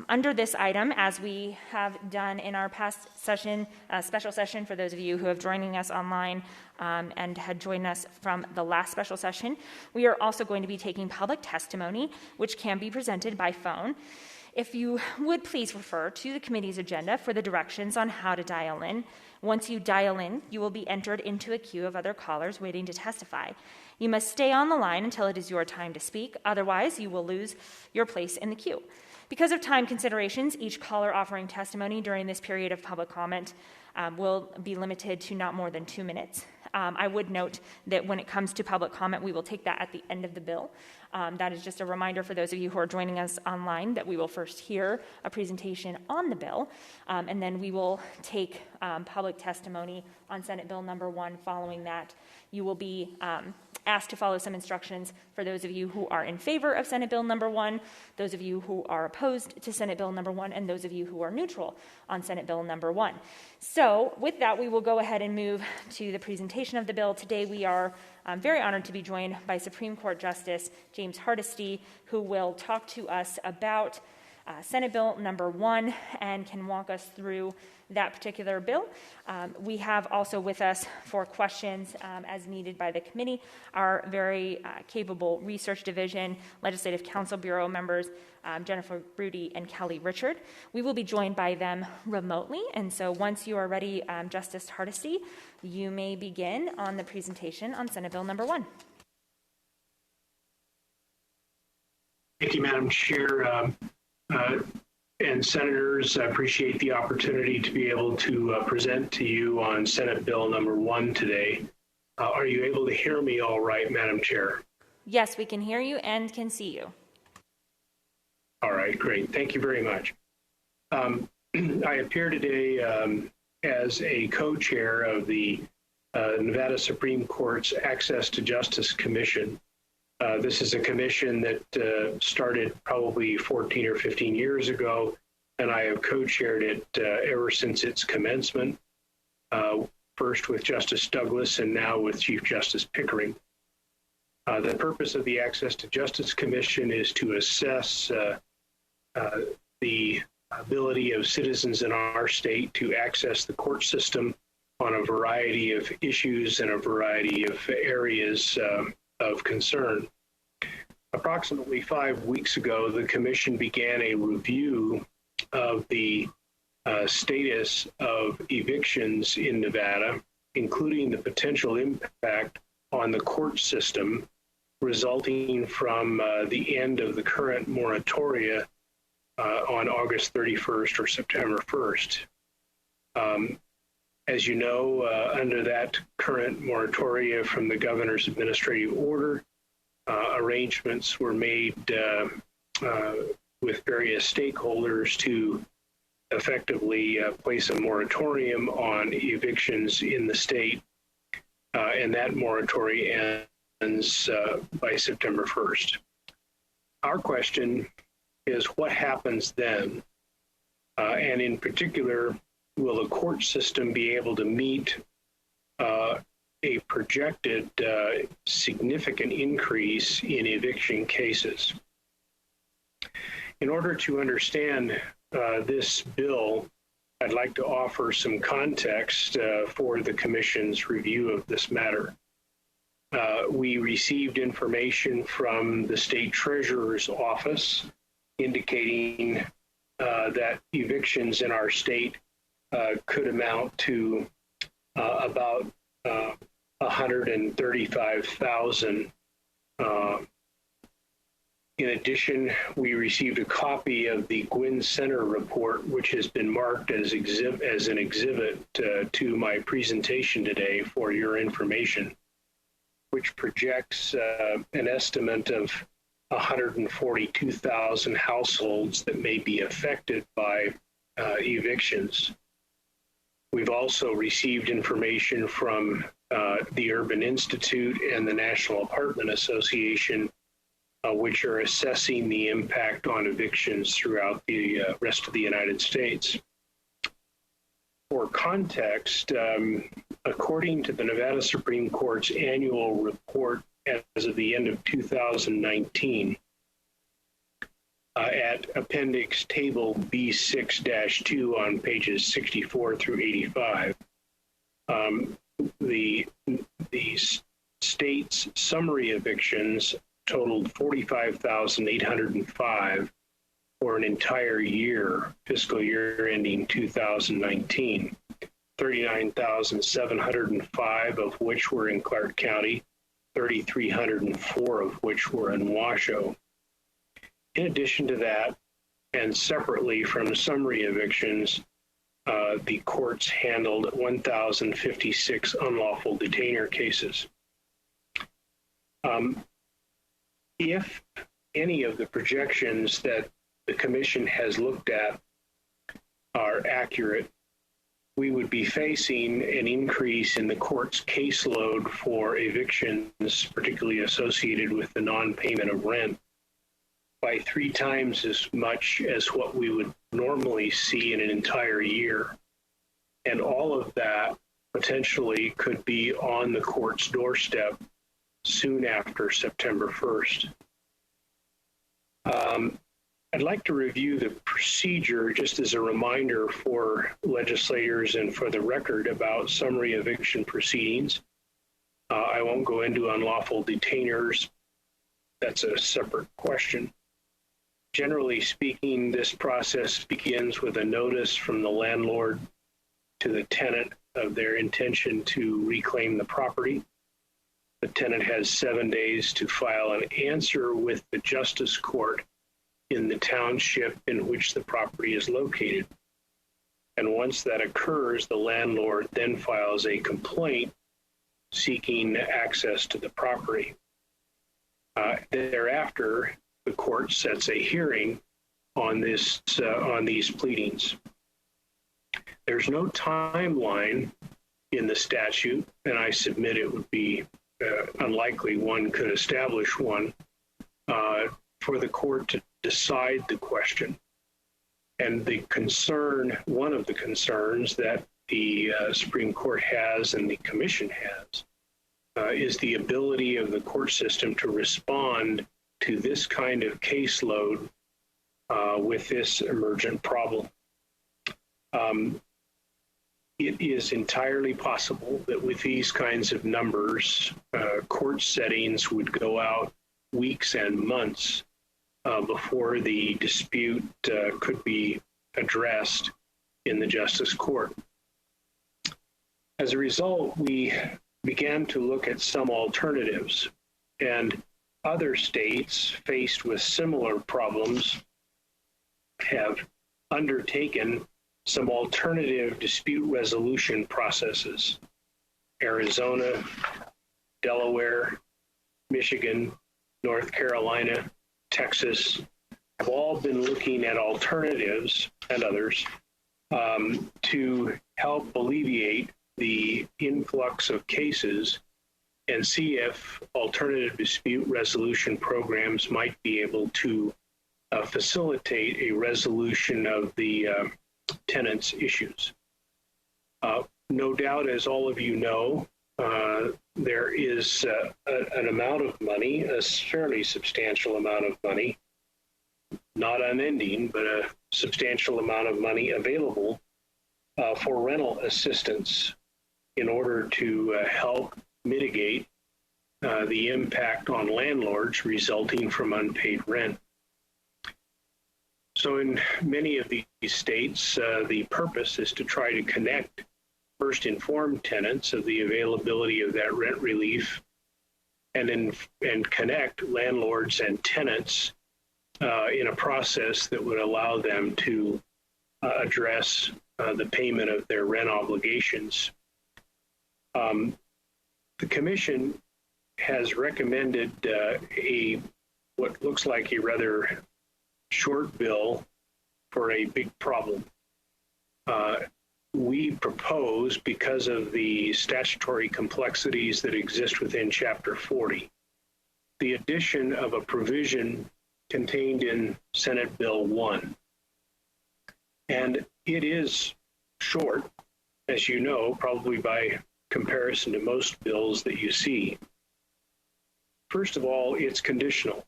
Under this item, as we have done in our past session, special session, for those of you who have joining us online and had joined us from the last special session, we are also going to be taking public testimony, which can be presented by phone. If you would please refer to the committee's agenda for the directions on how to dial in. Once you dial in, you will be entered into a queue of other callers waiting to testify. You must stay on the line until it is your time to speak. Otherwise, you will lose your place in the queue. Because of time considerations, each caller offering testimony during this period of public comment will be limited to not more than 2 minutes. I would note that when it comes to public comment, we will take that at the end of the bill. That is just a reminder for those of you who are joining us online that we will first hear a presentation on the bill, and then we will take public testimony on Senate Bill number 1. Following that, you will be asked to follow some instructions for those of you who are in favor of Senate Bill number 1, those of you who are opposed to Senate Bill number 1, and those of you who are neutral on Senate Bill number 1. So with that, we will go ahead and move to the presentation of the bill. Today we are very honored to be joined by Supreme Court Justice James Hardesty, who will talk to us about Senate Bill number 1 and can walk us through that particular bill. We have also with us for questions as needed by the committee our very capable Research Division, Legislative Council Bureau members, Jennifer Broody and Kelly Richard. We will be joined by them remotely, and so once you are ready, Justice Hardesty, you may begin on the presentation on Senate Bill number 1. Thank you, Madam Chair. And Senators, I appreciate the opportunity to be able to present to you on Senate Bill number 1 today. Are you able to hear me all right, Madam Chair? Yes, we can hear you and can see you. All right, great. Thank you very much. I appear today as a co-chair of the Nevada Supreme Court's Access to Justice Commission. This is a commission that started probably 14 or 15 years ago, and I have co-chaired it ever since its commencement, first with Justice Douglas and now with Chief Justice Pickering. The purpose of the Access to Justice Commission is to assess the ability of citizens in our state to access the court system on a variety of issues and a variety of areas of concern. Approximately 5 weeks ago, the Commission began a review of the status of evictions in Nevada, including the potential impact on the court system resulting from the end of the current moratoria on August 31st or September 1st. As you know, under that current moratoria from the governor's administrative order, arrangements were made with various stakeholders to effectively place a moratorium on evictions in the state, and that moratorium ends by September 1st. Our question is what happens then? And in particular, will the court system be able to meet a projected significant increase in eviction cases? In order to understand this bill, I'd like to offer some context for the Commission's review of this matter. We received information from the State Treasurer's Office indicating that evictions in our state could amount to about 135,000. In addition, we received a copy of the Gwynn Center report, which has been marked as an exhibit to my presentation today for your information, which projects an estimate of 142,000 households that may be affected by evictions. We've also received information from the Urban Institute and the National Apartment Association, which are assessing the impact on evictions throughout the rest of the United States. For context, according to the Nevada Supreme Court's annual report as of the end of 2019, at Appendix Table B6-2 on pages 64 through 85, the state's summary evictions totaled 45,805 for an entire year, fiscal year ending 2019, 39,705 of which were in Clark County, 3,304 of which were in Washoe. In addition to that, and separately from summary evictions, the courts handled 1,056 unlawful detainer cases. If any of the projections that the Commission has looked at are accurate, we would be facing an increase in the court's caseload for evictions, particularly associated with the non-payment of rent, by 3 times as much as what we would normally see in an entire year. And all of that potentially could be on the court's doorstep soon after September 1st. I'd like to review the procedure just as a reminder for legislators and for the record about summary eviction proceedings. I won't go into unlawful detainers. That's a separate question. Generally speaking, this process begins with a notice from the landlord to the tenant of their intention to reclaim the property. The tenant has 7 days to file an answer with the Justice Court in the township in which the property is located. And once that occurs, the landlord then files a complaint seeking access to the property. Thereafter, the court sets a hearing on these pleadings. There's no timeline in the statute, and I submit it would be unlikely one could establish one for the court to decide the question. And the concern, one of the concerns that the Supreme Court has and the Commission has is the ability of the court system to respond to this kind of caseload with this emergent problem. it is entirely possible that with these kinds of numbers, court settings would go out weeks and months before the dispute could be addressed in the Justice Court. As a result, we began to look at some alternatives, and other states faced with similar problems have undertaken some alternative dispute resolution processes. Arizona, Delaware, Michigan, North Carolina, Texas have all been looking at alternatives, and others, to help alleviate the influx of cases and see if alternative dispute resolution programs might be able to facilitate a resolution of the tenants' issues. No doubt, as all of you know, there is an amount of money, a fairly substantial amount of money, not unending, but a substantial amount of money available for rental assistance in order to help mitigate the impact on landlords resulting from unpaid rent. So in many of these states, the purpose is to try to connect, first inform tenants of the availability of that rent relief, and connect landlords and tenants in a process that would allow them to address the payment of their rent obligations. The Commission has recommended what looks like a rather short bill for a big problem. We propose, because of the statutory complexities that exist within Chapter 40, the addition of a provision contained in Senate Bill 1. And it is short, as you know, probably by comparison to most bills that you see. First of all, it's conditional.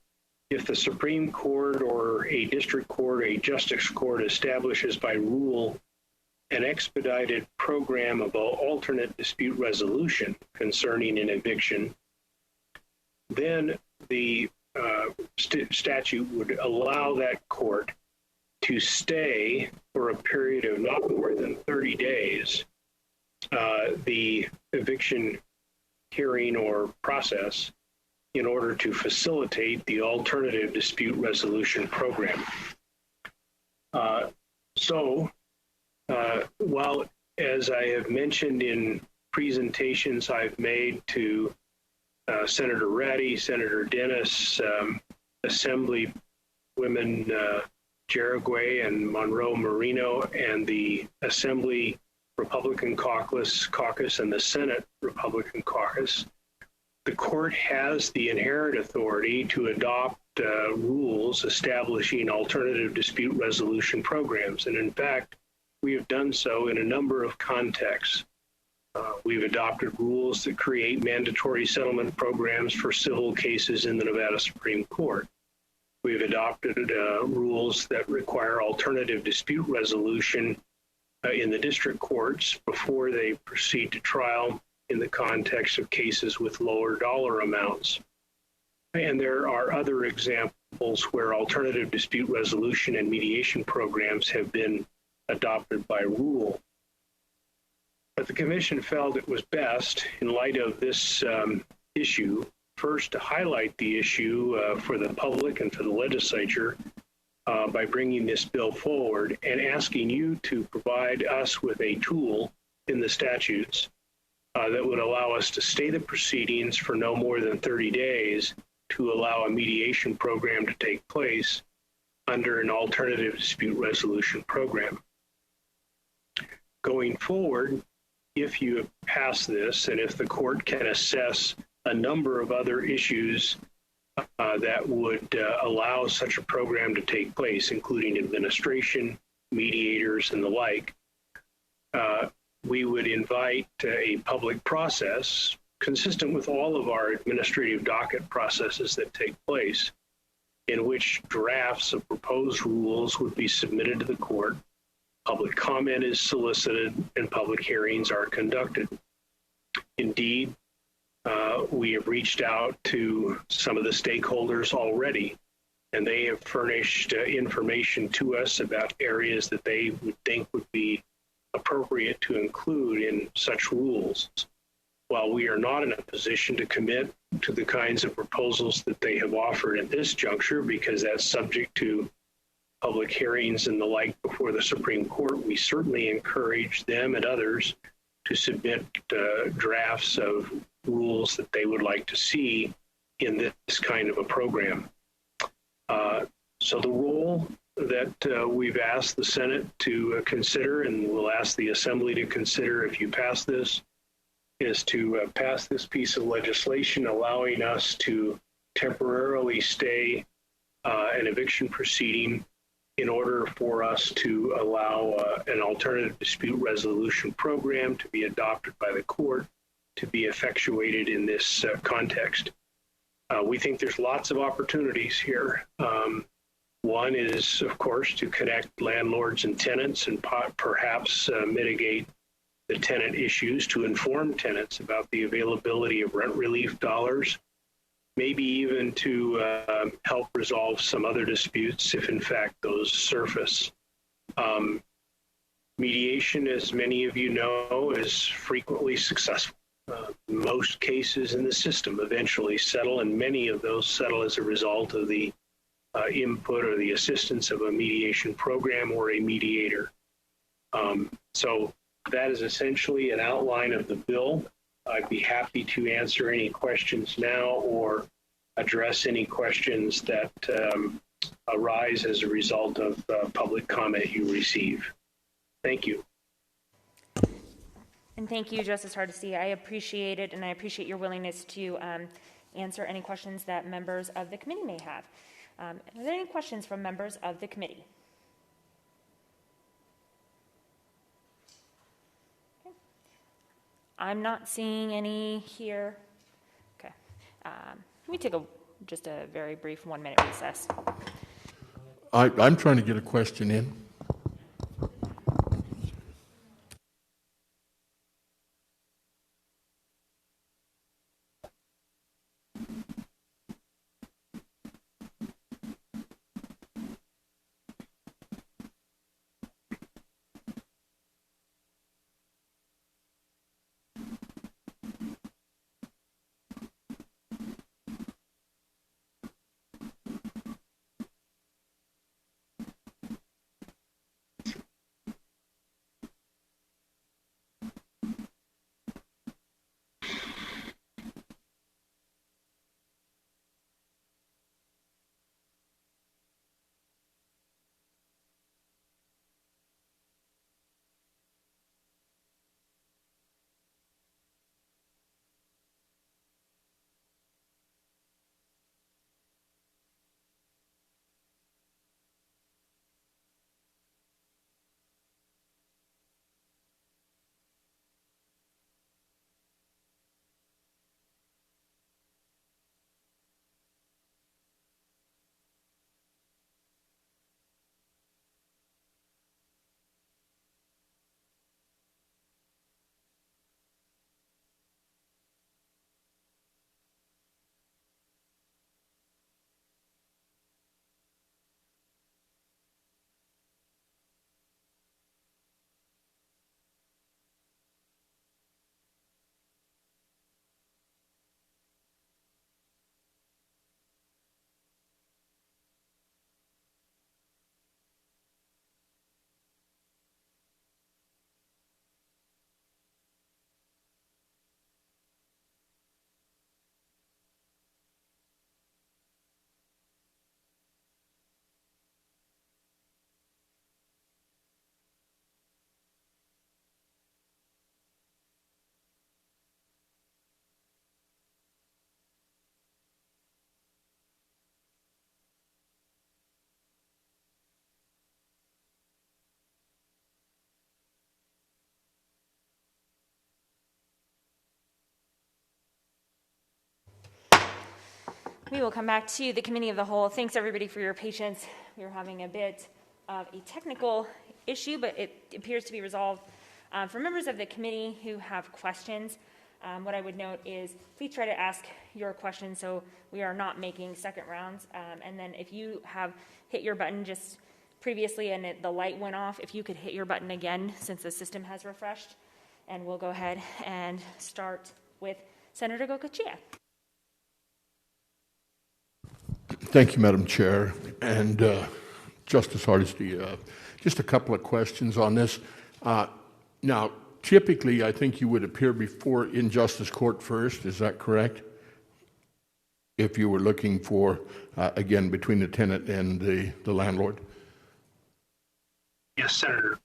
If the Supreme Court or a district court, a justice court establishes by rule an expedited program of alternate dispute resolution concerning an eviction, then the statute would allow that court to stay for a period of not more than 30 days the eviction hearing or process in order to facilitate the alternative dispute resolution program. While, as I have mentioned in presentations I've made to Senator Ratty, Senator Dennis, Assembly Women Jerigue and Monroe Marino, and the Assembly Republican Caucus and the Senate Republican Caucus, the court has the inherent authority to adopt rules establishing alternative dispute resolution programs. And in fact, we have done so in a number of contexts. We've adopted rules that create mandatory settlement programs for civil cases in the Nevada Supreme Court. We've adopted rules that require alternative dispute resolution in the district courts before they proceed to trial in the context of cases with lower dollar amounts. And there are other examples where alternative dispute resolution and mediation programs have been adopted by rule. But the Commission felt it was best, in light of this issue, first to highlight the issue for the public and for the legislature by bringing this bill forward and asking you to provide us with a tool in the statutes that would allow us to stay the proceedings for no more than 30 days to allow a mediation program to take place under an alternative dispute resolution program. Going forward, if you pass this and if the court can assess a number of other issues that would allow such a program to take place, including administration, mediators, and the like, we would invite a public process consistent with all of our administrative docket processes that take place, in which drafts of proposed rules would be submitted to the court, public comment is solicited, and public hearings are conducted. Indeed, we have reached out to some of the stakeholders already, and they have furnished information to us about areas that they would think would be appropriate to include in such rules. While we are not in a position to commit to the kinds of proposals that they have offered at this juncture, because that's subject to public hearings and the like before the Supreme Court, we certainly encourage them and others to submit drafts of rules that they would like to see in this kind of a program. So the role that we've asked the Senate to consider, and we'll ask the Assembly to consider if you pass this, is to pass this piece of legislation allowing us to temporarily stay an eviction proceeding in order for us to allow an alternative dispute resolution program to be adopted by the court to be effectuated in this context. We think there's lots of opportunities here. One is, of course, to connect landlords and tenants and perhaps mitigate the tenant issues, to inform tenants about the availability of rent relief dollars, maybe even to help resolve some other disputes if in fact those surface. Mediation, as many of you know, is frequently successful. Most cases in the system eventually settle, and many of those settle as a result of the input or the assistance of a mediation program or a mediator. So that is essentially an outline of the bill. I'd be happy to answer any questions now or address any questions that arise as a result of public comment you receive. Thank you. And thank you, Justice Hardesty. I appreciate it, and I appreciate your willingness to answer any questions that members of the committee may have. Are there any questions from members of the committee? Okay. I'm not seeing any here. Okay. We take just a very brief 1-minute recess. I'm trying to get a question in. We will come back to the Committee of the Whole. Thanks, everybody, for your patience. We were having a bit of a technical issue, but it appears to be resolved. For members of the committee who have questions, what I would note is please try to ask your questions so we are not making second rounds. And then if you have hit your button just previously and the light went off, if you could hit your button again since the system has refreshed, and we'll go ahead and start with Senator Gocochea. Thank you, Madam Chair. And Justice Hardesty, just a couple of questions on this. Now, typically, I think you would appear before in justice court first. Is that correct? If you were looking for, again, between the tenant and the landlord? Yes, Senator.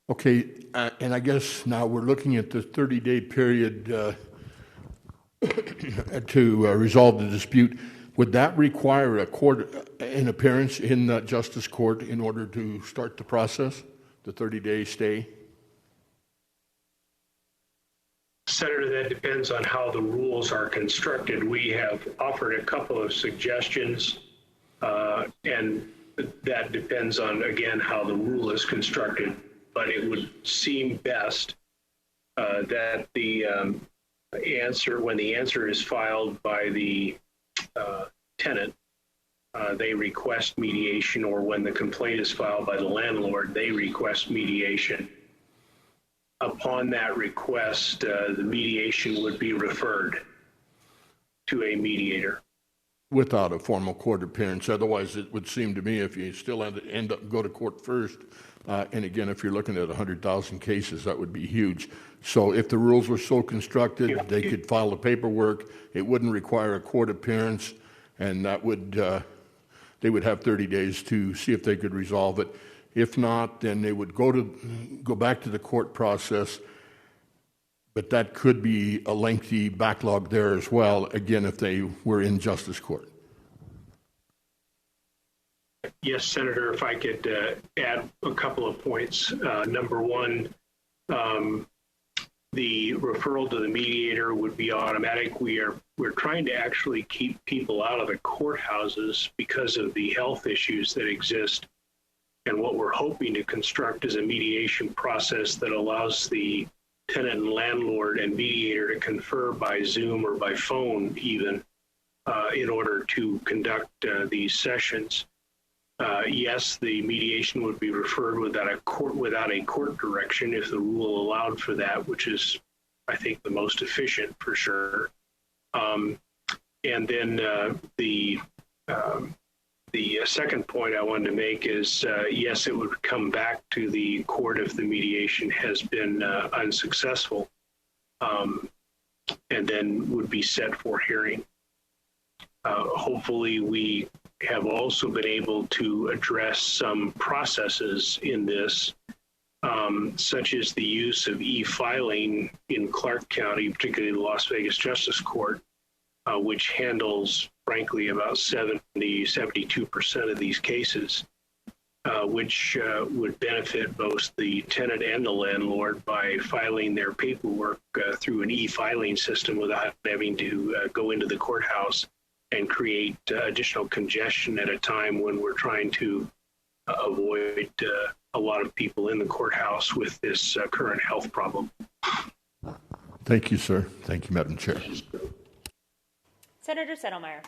Okay, and I guess now we're looking at the 30-day period to resolve the dispute. Would that require an appearance in the justice court in order to start the process, the 30-day stay? Senator, that depends on how the rules are constructed. We have offered a couple of suggestions, and that depends on, again, how the rule is constructed. But it would seem best that the when the answer is filed by the tenant, they request mediation, or when the complaint is filed by the landlord, they request mediation. Upon that request, the mediation would be referred to a mediator. Without a formal court appearance. Otherwise, it would seem to me if you still end up go to court first, and again, if you're looking at 100,000 cases, that would be huge. So if the rules were so constructed, they could file the paperwork, it wouldn't require a court appearance, and that would they would have 30 days to see if they could resolve it. If not, then they would go back to the court process, but that could be a lengthy backlog there as well, again, if they were in justice court. Yes, Senator, if I could add a couple of points. Number one, the referral to the mediator would be automatic. We're trying to actually keep people out of the courthouses because of the health issues that exist. And what we're hoping to construct is a mediation process that allows the tenant and landlord and mediator to confer by Zoom or by phone even in order to conduct these sessions. Yes, the mediation would be referred without a court direction if the rule allowed for that, which is, I think, the most efficient for sure. And then the second point I wanted to make is, yes, it would come back to the court if the mediation has been unsuccessful, and then would be set for hearing. Hopefully, we have also been able to address some processes in this, such as the use of e-filing in Clark County, particularly the Las Vegas Justice Court, which handles, frankly, about 72% of these cases, which would benefit both the tenant and the landlord by filing their paperwork through an e-filing system without having to go into the courthouse and create additional congestion at a time when we're trying to avoid a lot of people in the courthouse with this current health problem. Thank you, sir. Thank you, Madam Chair. Senator Settlemeyer.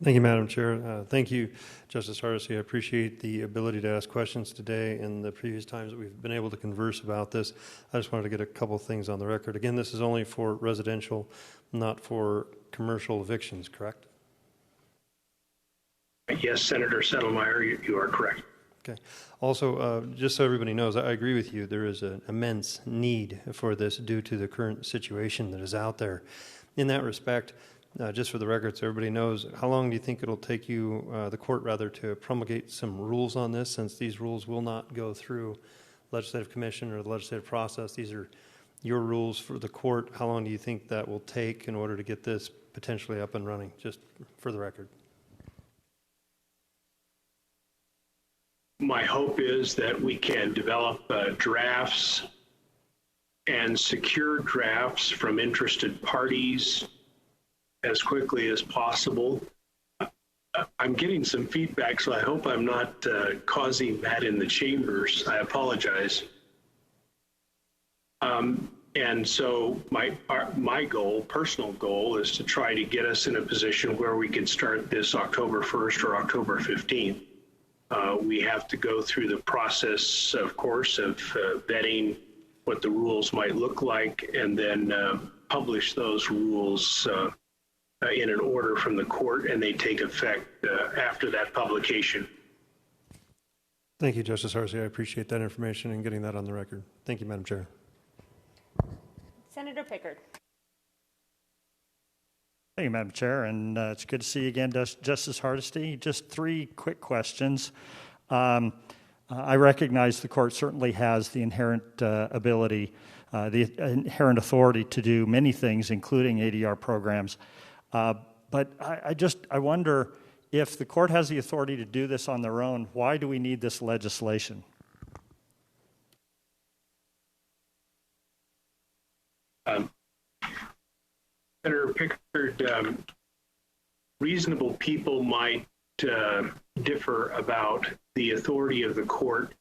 Thank you, Madam Chair. Thank you, Justice Hardesty. I appreciate the ability to ask questions today and the previous times that we've been able to converse about this. I just wanted to get a couple things on the record. Again, this is only for residential, not for commercial evictions, correct? Yes, Senator Settlemeyer, you are correct. Okay. Also, just so everybody knows, I agree with you. There is an immense need for this due to the current situation that is out there. In that respect, just for the record, so everybody knows, how long do you think it'll take you, the court rather, to promulgate some rules on this, since these rules will not go through legislative commission or the legislative process? These are your rules for the court. How long do you think that will take in order to get this potentially up and running, just for the record? My hope is that we can develop drafts and secure drafts from interested parties as quickly as possible. I'm getting some feedback, so I hope I'm not causing that in the chambers. I apologize. And so my goal, personal goal, is to try to get us in a position where we can start this October 1st or October 15th. We have to go through the process, of course, of vetting what the rules might look like, and then publish those rules in an order from the court, and they take effect after that publication. Thank you, Justice Arce. I appreciate that information and getting that on the record. Thank you, Madam Chair. Senator Pickard. Thank you, Madam Chair, and it's good to see you again, Justice Hardesty. Just 3 quick questions. I recognize the court certainly has the inherent ability, the inherent authority to do many things, including ADR programs. But I wonder, if the court has the authority to do this on their own, why do we need this legislation? Senator Pickard, reasonable people might differ about the authority of the court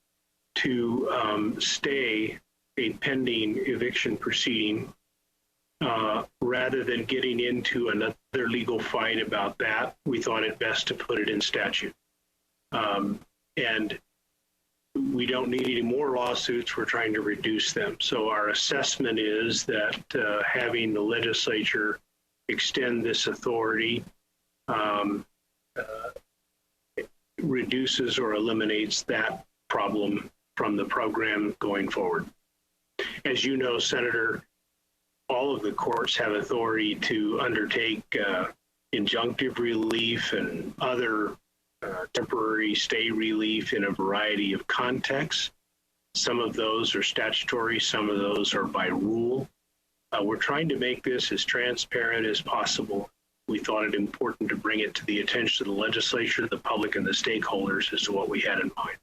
to stay a pending eviction proceeding rather than getting into another legal fight about that. We thought it best to put it in statute. And we don't need any more lawsuits. We're trying to reduce them. So our assessment is that having the legislature extend this authority reduces or eliminates that problem from the program going forward. As you know, Senator, all of the courts have authority to undertake injunctive relief and other temporary stay relief in a variety of contexts. Some of those are statutory, some of those are by rule. We're trying to make this as transparent as possible. We thought it important to bring it to the attention of the legislature, the public, and the stakeholders as to what we had in mind.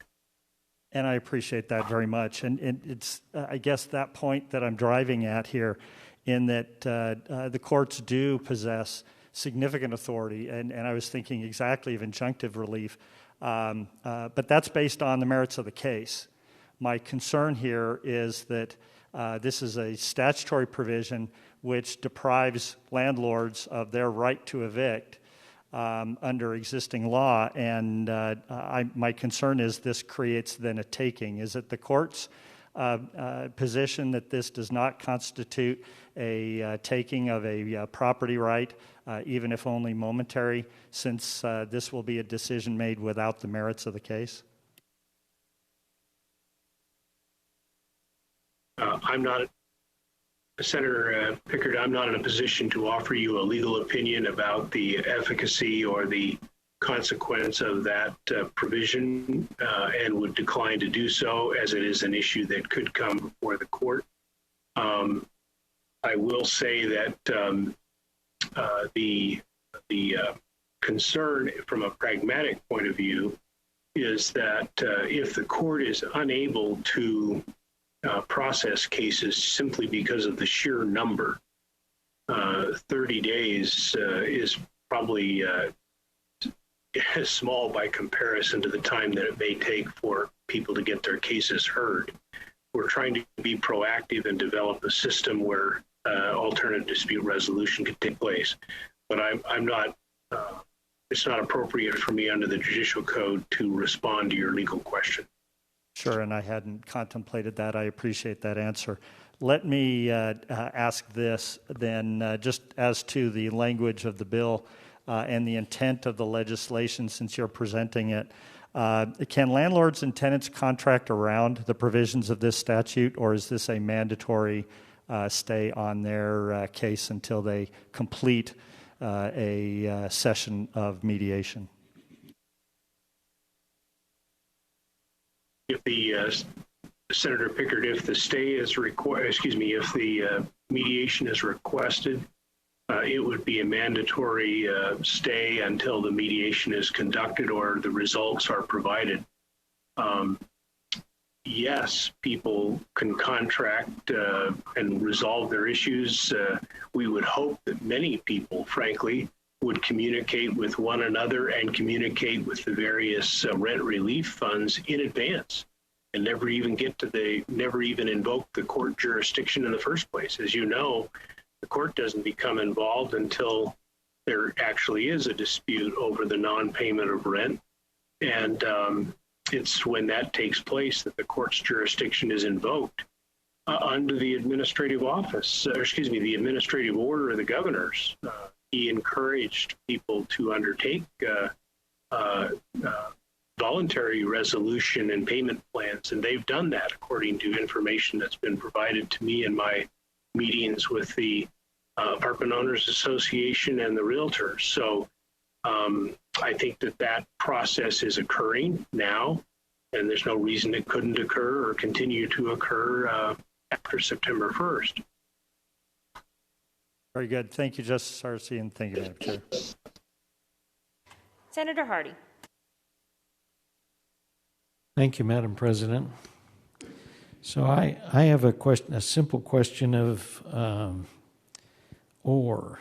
And I appreciate that very much. And it's, I guess, that point that I'm driving at here, in that the courts do possess significant authority, and I was thinking exactly of injunctive relief, but that's based on the merits of the case. My concern here is that this is a statutory provision which deprives landlords of their right to evict under existing law, and my concern is this creates then a taking. Is it the court's position that this does not constitute a taking of a property right, even if only momentary, since this will be a decision made without the merits of the case? I'm not, Senator Pickard, I'm not in a position to offer you a legal opinion about the efficacy or the consequence of that provision, and would decline to do so, as it is an issue that could come before the court. I will say that the concern from a pragmatic point of view is that if the court is unable to process cases simply because of the sheer number, 30 days is probably small by comparison to the time that it may take for people to get their cases heard. We're trying to be proactive and develop a system where alternative dispute resolution can take place. But I'm not, it's not appropriate for me under the Judicial Code to respond to your legal question. Sure, and I hadn't contemplated that. I appreciate that answer. Let me ask this then, just as to the language of the bill and the intent of the legislation, since you're presenting it. Can landlords and tenants contract around the provisions of this statute, or is this a mandatory stay on their case until they complete a session of mediation? If the Senator Pickard, if the stay is if the mediation is requested, it would be a mandatory stay until the mediation is conducted or the results are provided. Yes, people can contract and resolve their issues. We would hope that many people, frankly, would communicate with one another and communicate with the various rent relief funds in advance, and never even invoke the court jurisdiction in the first place. As you know, the court doesn't become involved until there actually is a dispute over the non-payment of rent. And it's when that takes place that the court's jurisdiction is invoked under the administrative the administrative order of the governors. He encouraged people to undertake voluntary resolution and payment plans, and they've done that according to information that's been provided to me in my meetings with the Apartment Owners Association and the realtors. So I think that process is occurring now, and there's no reason it couldn't occur or continue to occur after September 1st. Very good. Thank you, Justice Arce, and thank you, Madam Chair. Senator Hardy. Thank you, Madam President. So I have a simple question of or.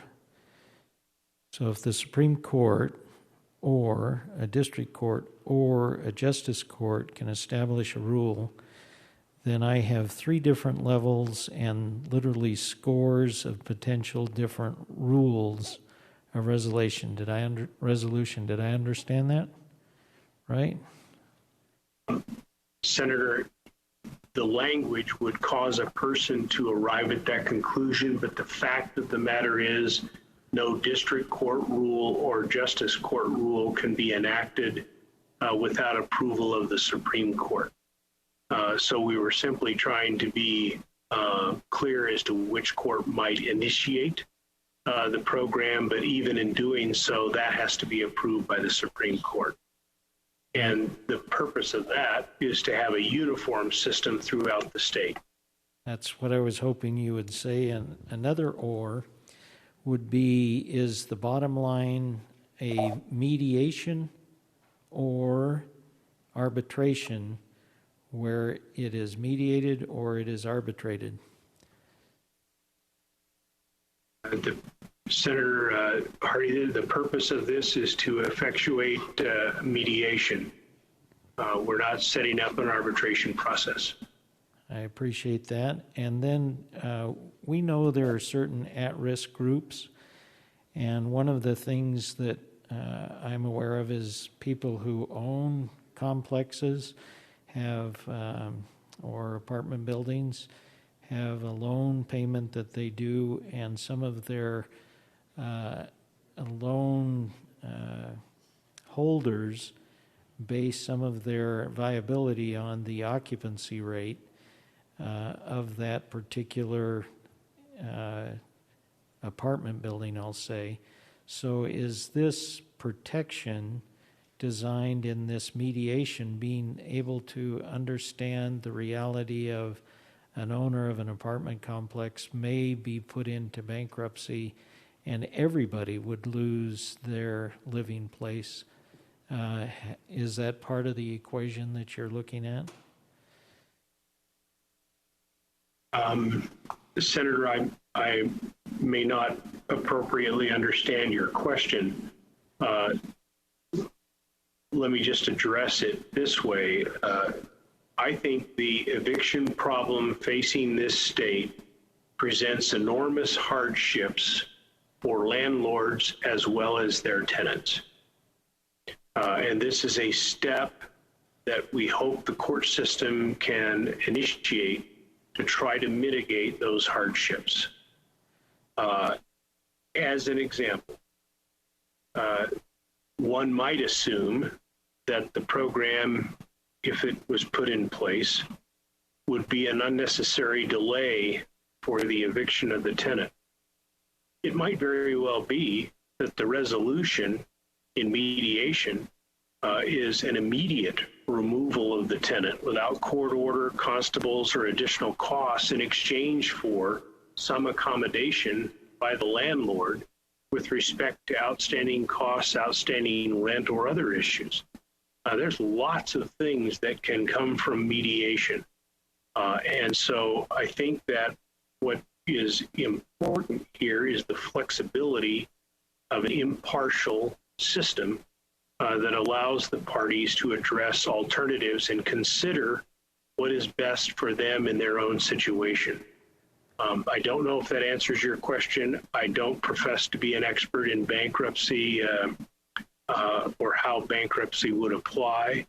So if the Supreme Court or a district court or a justice court can establish a rule, then I have 3 different levels and literally scores of potential different rules of resolution. Did I understand that right? Senator, the language would cause a person to arrive at that conclusion, but the fact of the matter is no district court rule or justice court rule can be enacted without approval of the Supreme Court. So we were simply trying to be clear as to which court might initiate the program, but even in doing so, that has to be approved by the Supreme Court. And the purpose of that is to have a uniform system throughout the state. That's what I was hoping you would say. And another or would be, is the bottom line a mediation or arbitration where it is mediated or it is arbitrated? Senator Hardy, the purpose of this is to effectuate mediation. We're not setting up an arbitration process. I appreciate that. And then we know there are certain at-risk groups, and one of the things that I'm aware of is people who own complexes have or apartment buildings have a loan payment that they do, and some of their loan holders base some of their viability on the occupancy rate of that particular apartment building, I'll say. So is this protection designed in this mediation being able to understand the reality of an owner of an apartment complex may be put into bankruptcy and everybody would lose their living place? Is that part of the equation that you're looking at? Senator, I may not appropriately understand your question. Let me just address it this way. I think the eviction problem facing this state presents enormous hardships for landlords as well as their tenants. And this is a step that we hope the court system can initiate to try to mitigate those hardships. As an example, one might assume that the program, if it was put in place, would be an unnecessary delay for the eviction of the tenant. It might very well be that the resolution in mediation is an immediate removal of the tenant without court order, constables, or additional costs in exchange for some accommodation by the landlord with respect to outstanding costs, outstanding rent, or other issues. There's lots of things that can come from mediation. And so I think that what is important here is the flexibility of an impartial system that allows the parties to address alternatives and consider what is best for them in their own situation. I don't know if that answers your question. I don't profess to be an expert in bankruptcy or how bankruptcy would apply.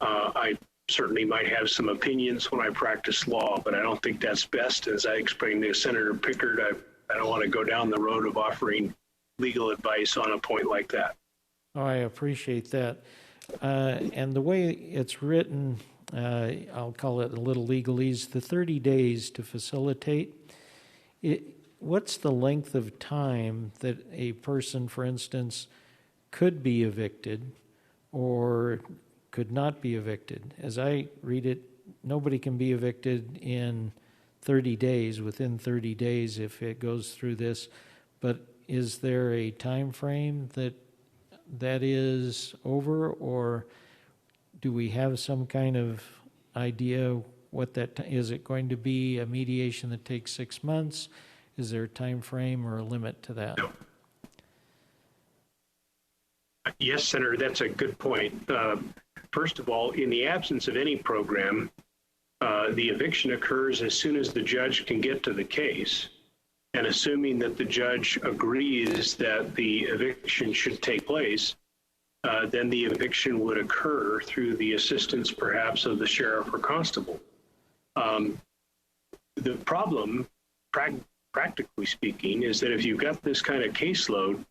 I certainly might have some opinions when I practice law, but I don't think that's best. As I explained to Senator Pickard, I don't want to go down the road of offering legal advice on a point like that. Oh, I appreciate that. And the way it's written, I'll call it a little legalese, the 30 days to facilitate. What's the length of time that a person, for instance, could be evicted or could not be evicted? As I read it, nobody can be evicted in 30 days, within 30 days if it goes through this. But is there a time frame that is over, or do we have some kind of idea what that is? It going to be a mediation that takes 6 months? Is there a time frame or a limit to that? No. Yes, Senator, that's a good point. First of all, in the absence of any program, the eviction occurs as soon as the judge can get to the case. And assuming that the judge agrees that the eviction should take place, then the eviction would occur through the assistance, perhaps, of the sheriff or constable. The problem, practically speaking, is that if you've got this kind of caseload,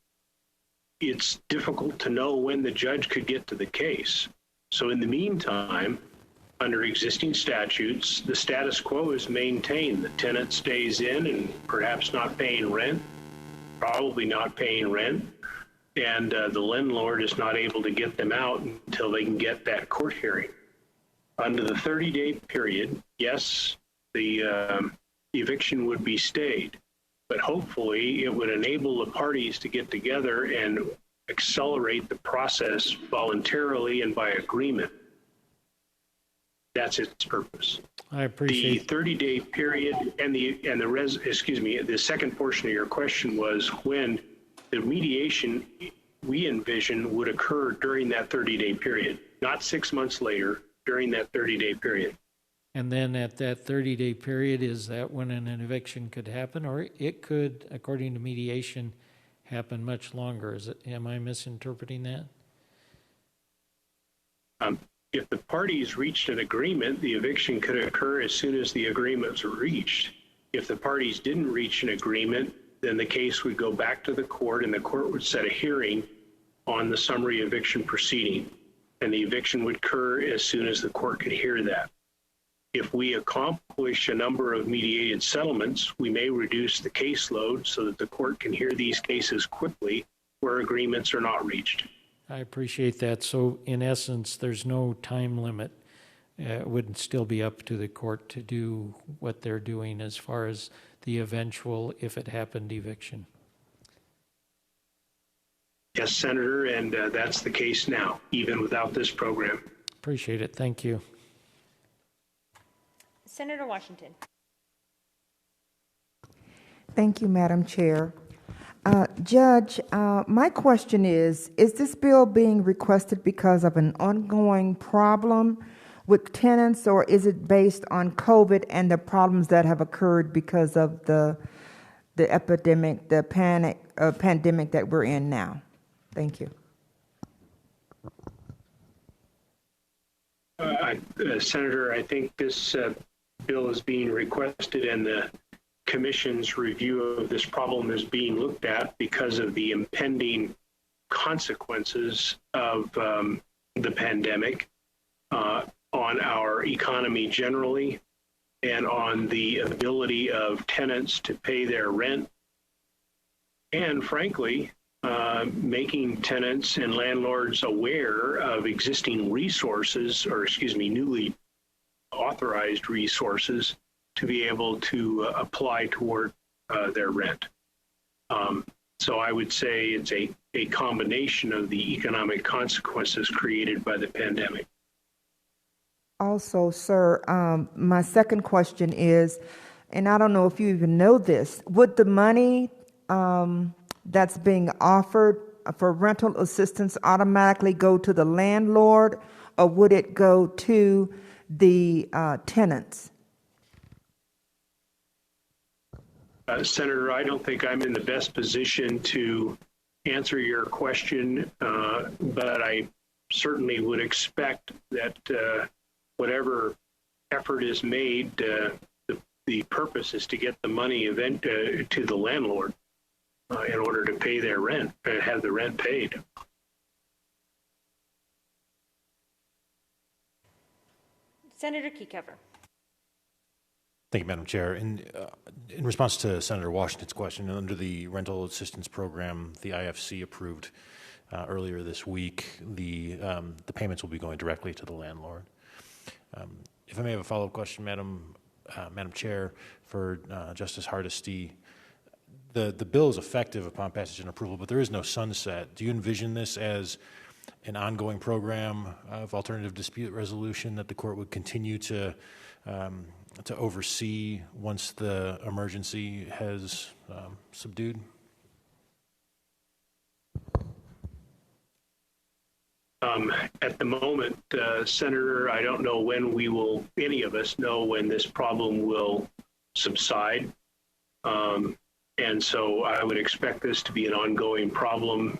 it's difficult to know when the judge could get to the case. So in the meantime, under existing statutes, the status quo is maintained. The tenant stays in and perhaps not paying rent, probably not paying rent, and the landlord is not able to get them out until they can get that court hearing. Under the 30-day period, yes, the eviction would be stayed, but hopefully it would enable the parties to get together and accelerate the process voluntarily and by agreement. That's its purpose. I appreciate the 30-day period and the second portion of your question was when the mediation we envision would occur during that 30-day period, not 6 months later, during that 30-day period. And then at that 30-day period, is that when an eviction could happen? Or it could, according to mediation, happen much longer. Am I misinterpreting that? If the parties reached an agreement, the eviction could occur as soon as the agreements were reached. If the parties didn't reach an agreement, then the case would go back to the court and the court would set a hearing on the summary eviction proceeding. And the eviction would occur as soon as the court could hear that. If we accomplish a number of mediated settlements, we may reduce the caseload so that the court can hear these cases quickly where agreements are not reached. I appreciate that. So in essence, there's no time limit. It would still be up to the court to do what they're doing as far as the eventual, if it happened, eviction. Yes, Senator, and that's the case now, even without this program. Appreciate it. Thank you. Senator Washington. Thank you, Madam Chair. Judge, my question is this bill being requested because of an ongoing problem with tenants, or is it based on COVID and the problems that have occurred because of the epidemic, the pandemic that we're in now? Thank you. Senator, I think this bill is being requested and the Commission's review of this problem is being looked at because of the impending consequences of the pandemic on our economy generally and on the ability of tenants to pay their rent and, frankly, making tenants and landlords aware of existing resources, or newly authorized resources to be able to apply toward their rent. So I would say it's a combination of the economic consequences created by the pandemic. Also, sir, my second question is, and I don't know if you even know this, would the money that's being offered for rental assistance automatically go to the landlord, or would it go to the tenants? Senator, I don't think I'm in the best position to answer your question, but I certainly would expect that whatever effort is made, the purpose is to get the money to the landlord in order to pay their rent, have the rent paid. Senator Keycover. Thank you, Madam Chair. In response to Senator Washington's question, under the rental assistance program, the IFC approved earlier this week, the payments will be going directly to the landlord. If I may have a follow-up question, Madam Chair, for Justice Hardesty. The bill is effective upon passage and approval, but there is no sunset. Do you envision this as an ongoing program of alternative dispute resolution that the court would continue to oversee once the emergency has subdued? At the moment, Senator, I don't know when any of us know when this problem will subside. And so I would expect this to be an ongoing problem,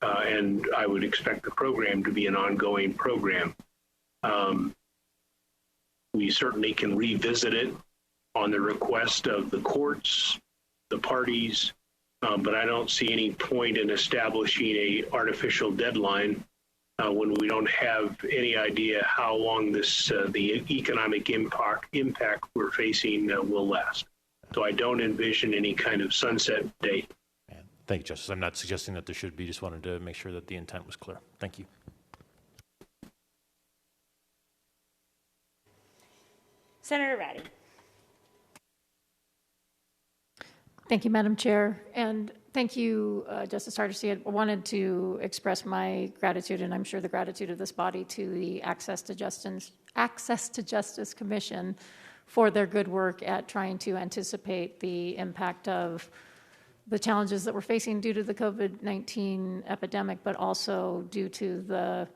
and I would expect the program to be an ongoing program. We certainly can revisit it on the request of the courts, the parties, but I don't see any point in establishing an artificial deadline when we don't have any idea how long the economic impact we're facing will last. So I don't envision any kind of sunset date. Thank you, Justice. I'm not suggesting that there should be, just wanted to make sure that the intent was clear. Thank you. Senator Ratty. Thank you, Madam Chair. And thank you, Justice Hardesty. I wanted to express my gratitude, and I'm sure the gratitude of this body, to the Access to Justice Commission for their good work at trying to anticipate the impact of the challenges that we're facing due to the COVID-19 epidemic, but also due to the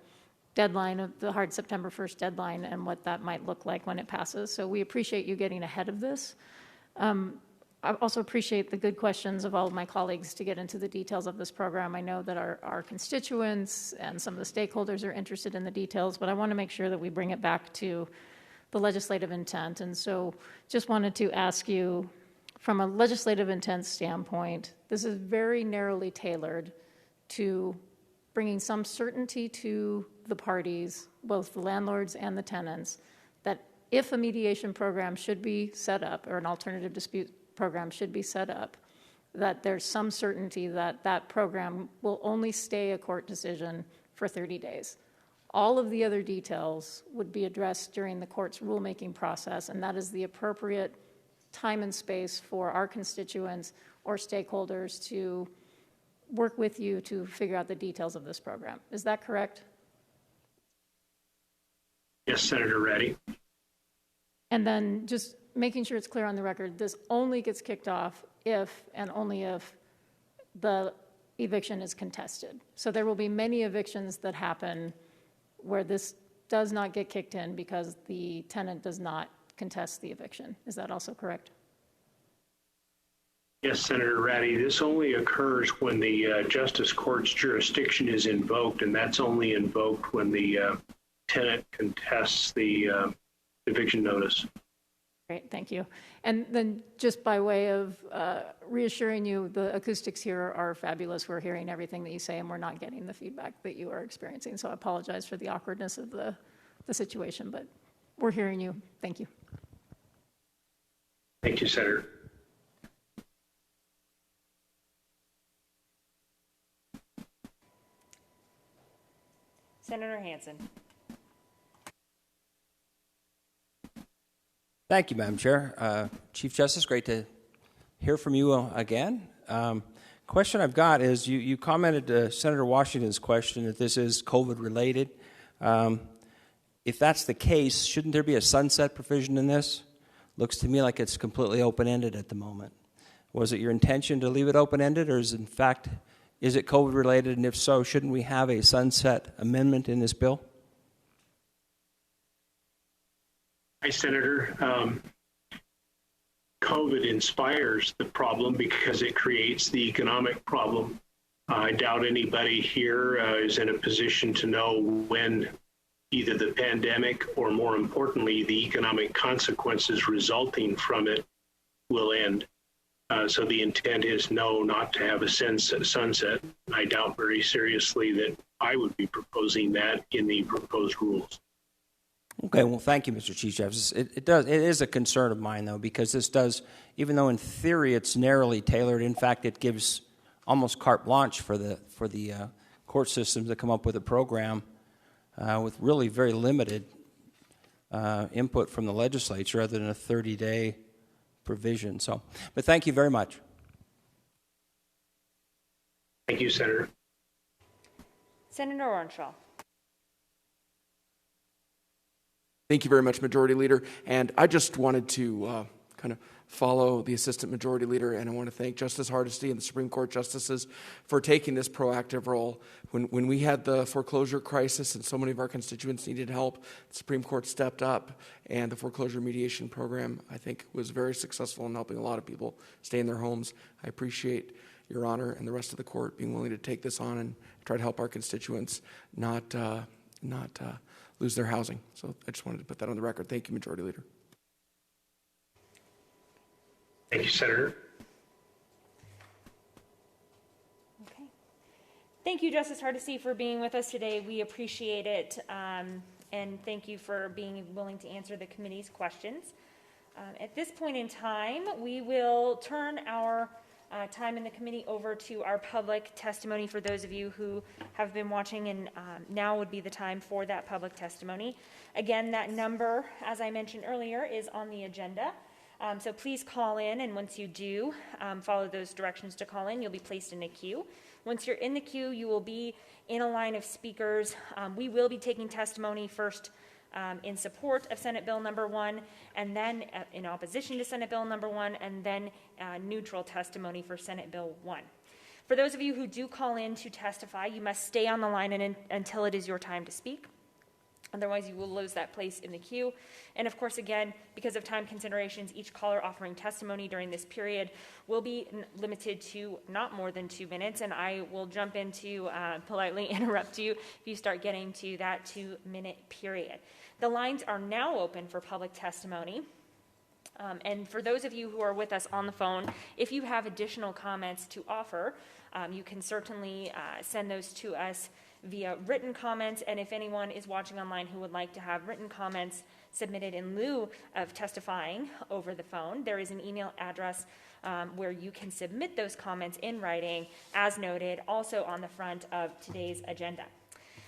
deadline of the hard September 1st deadline and what that might look like when it passes. So we appreciate you getting ahead of this. I also appreciate the good questions of all of my colleagues to get into the details of this program. I know that our constituents and some of the stakeholders are interested in the details, but I want to make sure that we bring it back to the legislative intent. And so just wanted to ask you, from a legislative intent standpoint, this is very narrowly tailored to bringing some certainty to the parties, both the landlords and the tenants, that if a mediation program should be set up or an alternative dispute program should be set up, that there's some certainty that that program will only stay a court decision for 30 days. All of the other details would be addressed during the court's rulemaking process, and that is the appropriate time and space for our constituents or stakeholders to work with you to figure out the details of this program. Is that correct? Yes, Senator Reddy. And then just making sure it's clear on the record, this only gets kicked off if and only if the eviction is contested. So there will be many evictions that happen where this does not get kicked in because the tenant does not contest the eviction. Is that also correct? Yes, Senator Ratty, this only occurs when the Justice Court's jurisdiction is invoked, and that's only invoked when the tenant contests the eviction notice. Great, thank you. And then just by way of reassuring you, the acoustics here are fabulous. We're hearing everything that you say, and we're not getting the feedback that you are experiencing. So I apologize for the awkwardness of the situation, but we're hearing you. Thank you. Thank you, Senator. Senator Hansen. Thank you, Madam Chair. Chief Justice, great to hear from you again. Question I've got is you commented to Senator Washington's question that this is COVID-related. If that's the case, shouldn't there be a sunset provision in this? Looks to me like it's completely open-ended at the moment. Was it your intention to leave it open-ended, or is it COVID-related? And if so, shouldn't we have a sunset amendment in this bill? Hi, Senator. COVID inspires the problem because it creates the economic problem. I doubt anybody here is in a position to know when either the pandemic or, more importantly, the economic consequences resulting from it will end. So the intent is no, not to have a sunset. I doubt very seriously that I would be proposing that in the proposed rules. Okay, well, thank you, Mr. Chief Justice. It is a concern of mine, though, because this does, even though in theory it's narrowly tailored, in fact, it gives almost carte blanche for the court systems to come up with a program with really very limited input from the legislature, other than a 30-day provision. So, but thank you very much. Thank you, Senator. Senator Orenshaw. Thank you very much, Majority Leader. And I just wanted to kind of follow the Assistant Majority Leader, and I want to thank Justice Hardesty and the Supreme Court justices for taking this proactive role. When we had the foreclosure crisis and so many of our constituents needed help, the Supreme Court stepped up, and the foreclosure mediation program, I think, was very successful in helping a lot of people stay in their homes. I appreciate Your Honor and the rest of the court being willing to take this on and try to help our constituents not lose their housing. So I just wanted to put that on the record. Thank you, Majority Leader. Thank you, Senator. Okay. Thank you, Justice Hardesty, for being with us today. We appreciate it. And thank you for being willing to answer the committee's questions. At this point in time, we will turn our time in the committee over to our public testimony for those of you who have been watching, and now would be the time for that public testimony. Again, that number, as I mentioned earlier, is on the agenda. So please call in, and once you do, follow those directions to call in. You'll be placed in a queue. Once you're in the queue, you will be in a line of speakers. We will be taking testimony first in support of Senate Bill number 1, and then in opposition to Senate Bill number 1, and then neutral testimony for Senate Bill 1. For those of you who do call in to testify, you must stay on the line until it is your time to speak. Otherwise, you will lose that place in the queue. And of course, again, because of time considerations, each caller offering testimony during this period will be limited to not more than 2 minutes. And I will jump in to politely interrupt you if you start getting to that 2-minute period. The lines are now open for public testimony. And for those of you who are with us on the phone, if you have additional comments to offer, you can certainly send those to us via written comments, and if anyone is watching online who would like to have written comments submitted in lieu of testifying over the phone, there is an email address where you can submit those comments in writing, as noted, also on the front of today's agenda.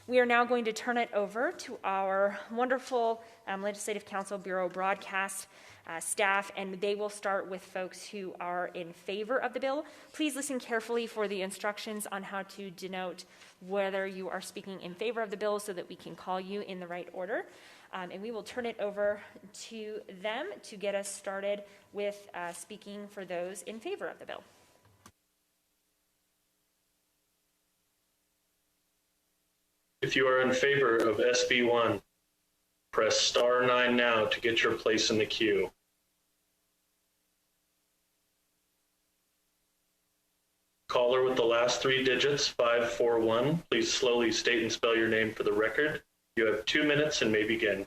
We are now going to turn it over to our wonderful Legislative Council Bureau broadcast staff, and they will start with folks who are in favor of the bill. Please listen carefully for the instructions on how to denote whether you are speaking in favor of the bill so that we can call you in the right order. And we will turn it over to them to get us started with speaking for those in favor of the bill. If you are in favor of SB 1, press star 9 now to get your place in the queue. Caller with the last 3 digits, 541, please slowly state and spell your name for the record. You have 2 minutes and may begin.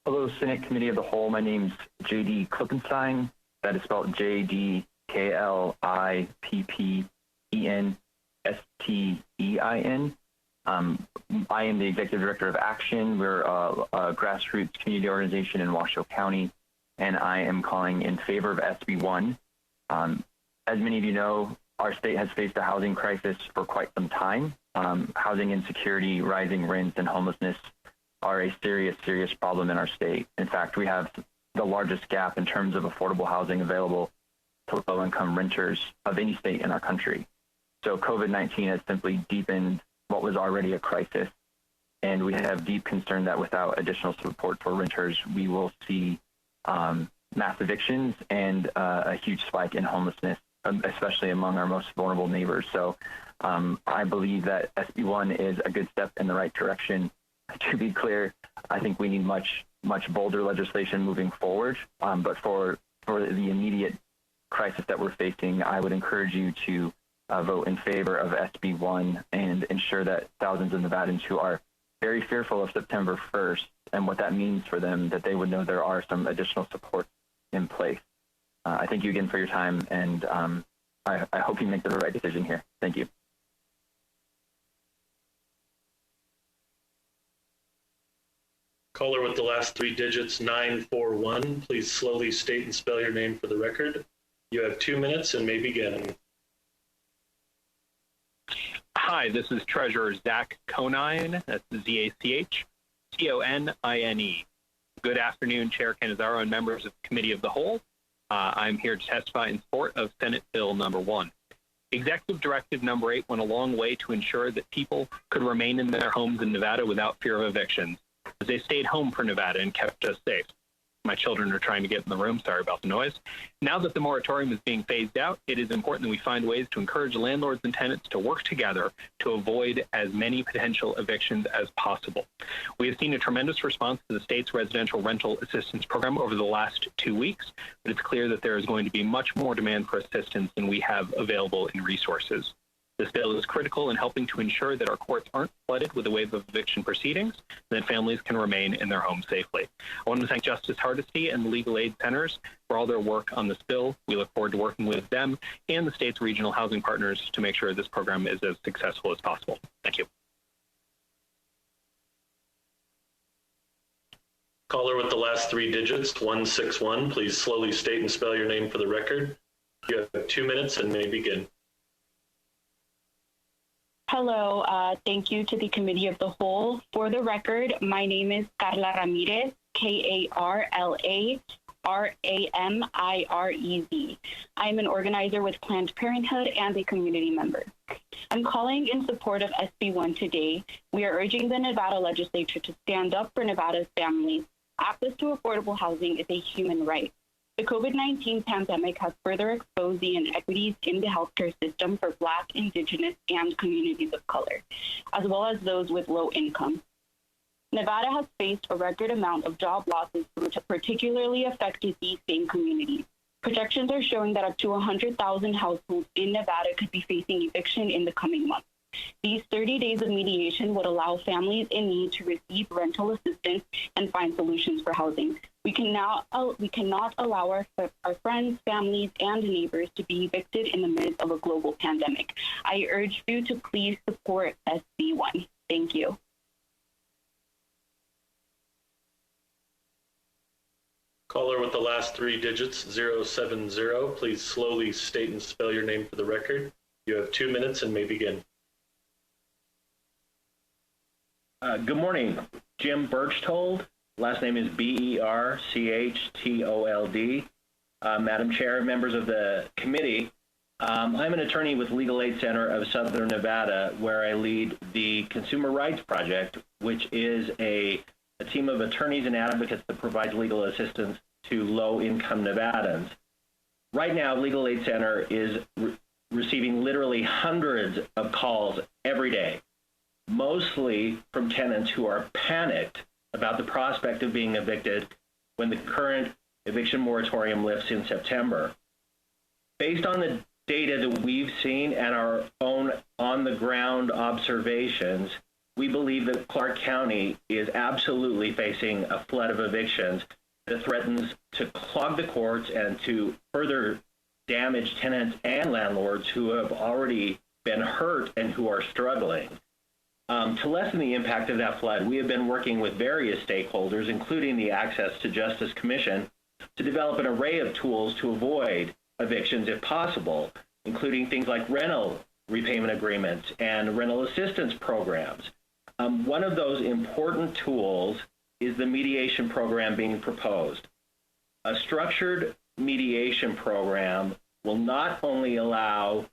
Hello, Senate Committee of the Whole. My name's J.D. Klippenstein. That is spelled J-D-K-L-I-P-P-E-N-S-T-E-I-N. I am the Executive Director of Action. We're a grassroots community organization in Washoe County, and I am calling in favor of SB 1. As many of you know, our state has faced a housing crisis for quite some time. Housing insecurity, rising rents, and homelessness are a serious, serious problem in our state. In fact, we have the largest gap in terms of affordable housing available to low-income renters of any state in our country. So COVID-19 has simply deepened what was already a crisis, and we have deep concern that without additional support for renters, we will see mass evictions and a huge spike in homelessness, especially among our most vulnerable neighbors. So I believe that SB1 is a good step in the right direction. To be clear, I think we need much bolder legislation moving forward. But for the immediate crisis that we're facing, I would encourage you to vote in favor of SB1 and ensure that thousands of Nevadans who are very fearful of September 1st and what that means for them, that they would know there are some additional supports in place. I thank you again for your time, and I hope you make the right decision here. Thank you. Caller with the last three digits, 941. Please slowly state and spell your name for the record. You have 2 minutes and may begin. Hi, this is Treasurer Zach Conine. That's ZACHCONINE. Good afternoon, Chair Canizaro and members of the Committee of the Whole. I'm here to testify in support of Senate Bill number 1. Executive Directive number 8 went a long way to ensure that people could remain in their homes in Nevada without fear of evictions, as they stayed home for Nevada and kept us safe. My children are trying to get in the room. Sorry about the noise. Now that the moratorium is being phased out, it is important that we find ways to encourage landlords and tenants to work together to avoid as many potential evictions as possible. We have seen a tremendous response to the state's residential rental assistance program over the last 2 weeks, but it's clear that there is going to be much more demand for assistance than we have available in resources. This bill is critical in helping to ensure that our courts aren't flooded with a wave of eviction proceedings and that families can remain in their homes safely. I want to thank Justice Hardesty and the Legal Aid Centers for all their work on this bill. We look forward to working with them and the state's regional housing partners to make sure this program is as successful as possible. Thank you. Caller with the last three digits, 161. Please slowly state and spell your name for the record. You have 2 minutes and may begin. Hello, thank you to the Committee of the Whole. For the record, my name is Carla Ramirez, KarlaRamirez. I'm an organizer with Planned Parenthood and a community member. I'm calling in support of SB1 today. We are urging the Nevada Legislature to stand up for Nevada's families. Access to affordable housing is a human right. The COVID-19 pandemic has further exposed the inequities in the healthcare system for Black, Indigenous, and communities of color, as well as those with low income. Nevada has faced a record amount of job losses, which have particularly affected these same communities. Projections are showing that up to 100,000 households in Nevada could be facing eviction in the coming months. These 30 days of mediation would allow families in need to receive rental assistance and find solutions for housing. We cannot allow our friends, families, and neighbors to be evicted in the midst of a global pandemic. I urge you to please support SB1. Thank you. Caller with the last three digits, 070. Please slowly state and spell your name for the record. You have 2 minutes and may begin. Good morning. Jim Birchtold. Last name is Berchtold. Madam Chair, members of the committee, I'm an attorney with Legal Aid Center of Southern Nevada, where I lead the Consumer Rights Project, which is a team of attorneys and advocates that provides legal assistance to low-income Nevadans. Right now, Legal Aid Center is receiving literally hundreds of calls every day, mostly from tenants who are panicked about the prospect of being evicted when the current eviction moratorium lifts in September. Based on the data that we've seen and our own on-the-ground observations, we believe that Clark County is absolutely facing a flood of evictions that threatens to clog the courts and to further damage tenants and landlords who have already been hurt and who are struggling. To lessen the impact of that flood, we have been working with various stakeholders, including the Access to Justice Commission, to develop an array of tools to avoid evictions if possible, including things like rental repayment agreements and rental assistance programs. One of those important tools is the mediation program being proposed. A structured mediation program will not only allow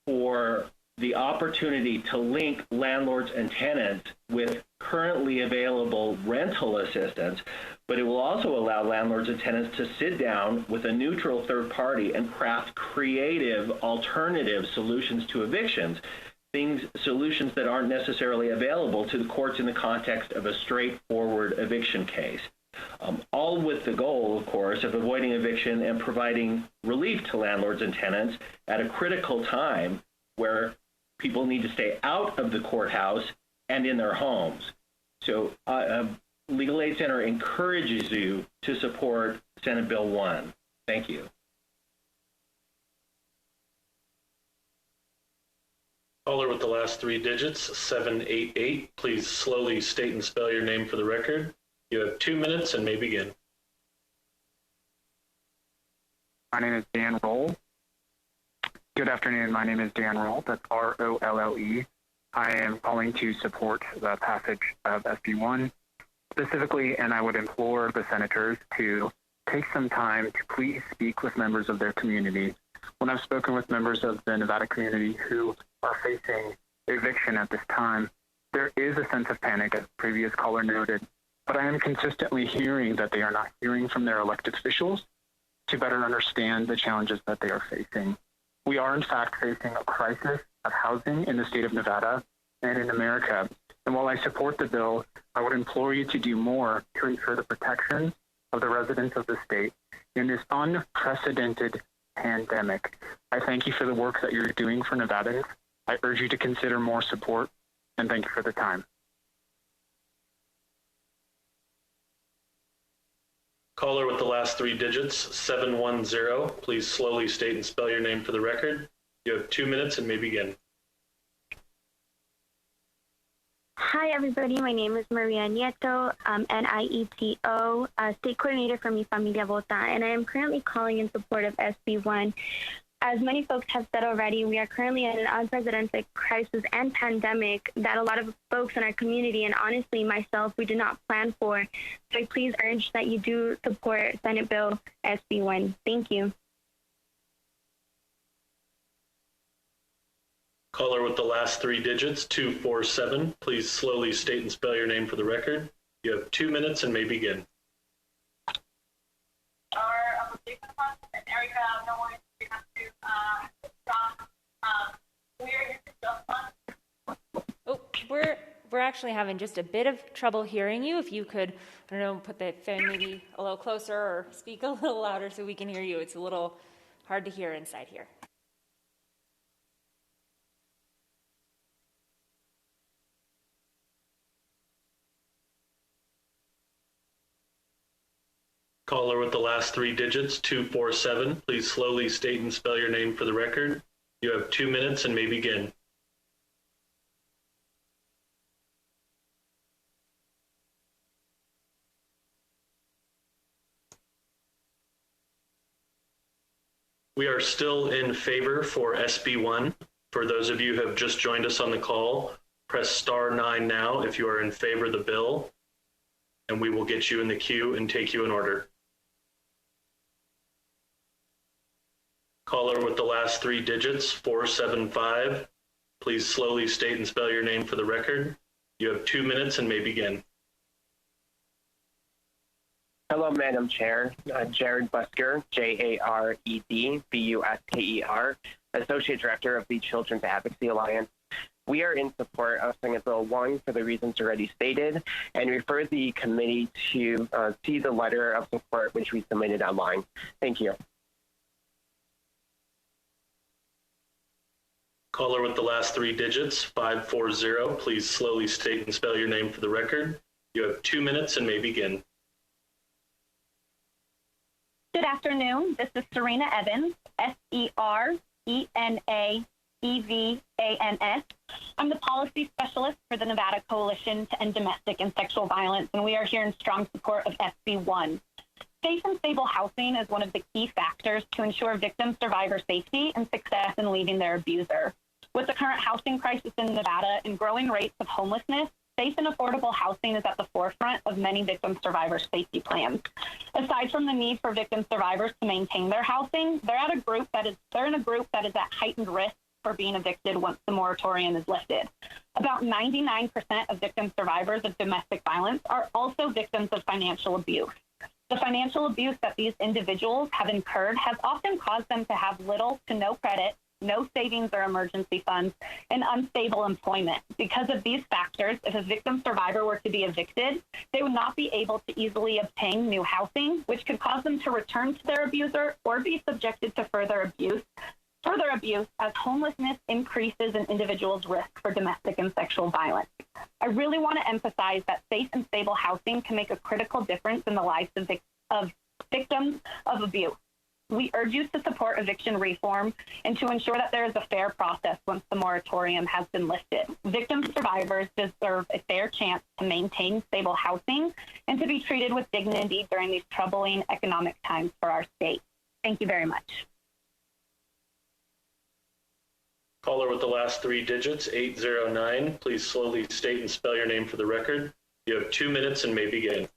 for the opportunity to link landlords and tenants with currently available rental assistance, but it will also allow landlords and tenants to sit down with a neutral third party and craft creative alternative solutions to evictions, solutions that aren't necessarily available to the courts in the context of a straightforward eviction case. All with the goal, of course, of avoiding eviction and providing relief to landlords and tenants at a critical time where people need to stay out of the courthouse and in their homes. So Legal Aid Center encourages you to support Senate Bill 1. Thank you. Caller with the last three digits, 788. Please slowly state and spell your name for the record. You have 2 minutes and may begin. My name is Dan Roll. Good afternoon. My name is Dan Roll. That's R-O-L-L-E. I am calling to support the passage of SB 1 specifically, and I would implore the senators to take some time to please speak with members of their community. When I've spoken with members of the Nevada community who are facing eviction at this time, there is a sense of panic, as the previous caller noted, but I am consistently hearing that they are not hearing from their elected officials to better understand the challenges that they are facing. We are, in fact, facing a crisis of housing in the state of Nevada and in America. And while I support the bill, I would implore you to do more to ensure the protection of the residents of the state in this unprecedented pandemic. I thank you for the work that you're doing for Nevadans. I urge you to consider more support, and thank you for the time. Caller with the last three digits, 710. Please slowly state and spell your name for the record. You have 2 minutes and may begin. Hi, everybody. My name is Maria Nieto, Nieto, State Coordinator for Mi Familia Vota, and I am currently calling in support of SB 1. As many folks have said already, we are currently in an unprecedented crisis and pandemic that a lot of folks in our community, and honestly myself, we did not plan for. So I please urge that you do support Senate Bill SB 1. Thank you. Caller with the last three digits, 247. Please slowly state and spell your name for the record. You have 2 minutes and may begin. Oh, we're actually having just a bit of trouble hearing you. If you could, I don't know, put the phone maybe a little closer or speak a little louder so we can hear you. It's a little hard to hear inside here. Caller with the last three digits, 247. Please slowly state and spell your name for the record. You have 2 minutes and may begin. We are still in favor for SB 1. For those of you who have just joined us on the call, press *9 now if you are in favor of the bill, and we will get you in the queue and take you in order. Caller with the last three digits, 475. Please slowly state and spell your name for the record. You have 2 minutes and may begin. Hello, Madam Chair. Jared Busker, Jared Busker, Associate Director of the Children's Advocacy Alliance. We are in support of Senate Bill 1 for the reasons already stated and refer the committee to see the letter of support which we submitted online. Thank you. Caller with the last three digits, 540. Please slowly state and spell your name for the record. You have 2 minutes and may begin. Good afternoon. This is Serena Evans, SERENAEVANS. I'm the policy specialist for the Nevada Coalition to End Domestic and Sexual Violence, and we are here in strong support of SB 1. Safe and stable housing is one of the key factors to ensure victim survivor safety and success in leaving their abuser. With the current housing crisis in Nevada and growing rates of homelessness, safe and affordable housing is at the forefront of many victim survivor safety plans. Aside from the need for victim survivors to maintain their housing, they're in a group that is at heightened risk for being evicted once the moratorium is lifted. About 99% of victim survivors of domestic violence are also victims of financial abuse. The financial abuse that these individuals have incurred has often caused them to have little to no credit, no savings or emergency funds, and unstable employment. Because of these factors, if a victim survivor were to be evicted, they would not be able to easily obtain new housing, which could cause them to return to their abuser or be subjected to further abuse as homelessness increases an individual's risk for domestic and sexual violence. I really want to emphasize that safe and stable housing can make a critical difference in the lives of victims of abuse. We urge you to support eviction reform and to ensure that there is a fair process once the moratorium has been lifted. Victim survivors deserve a fair chance to maintain stable housing and to be treated with dignity during these troubling economic times for our state. Thank you very much. Caller with the last three digits, 809. Please slowly state and spell your name for the record. You have 2 minutes and may begin.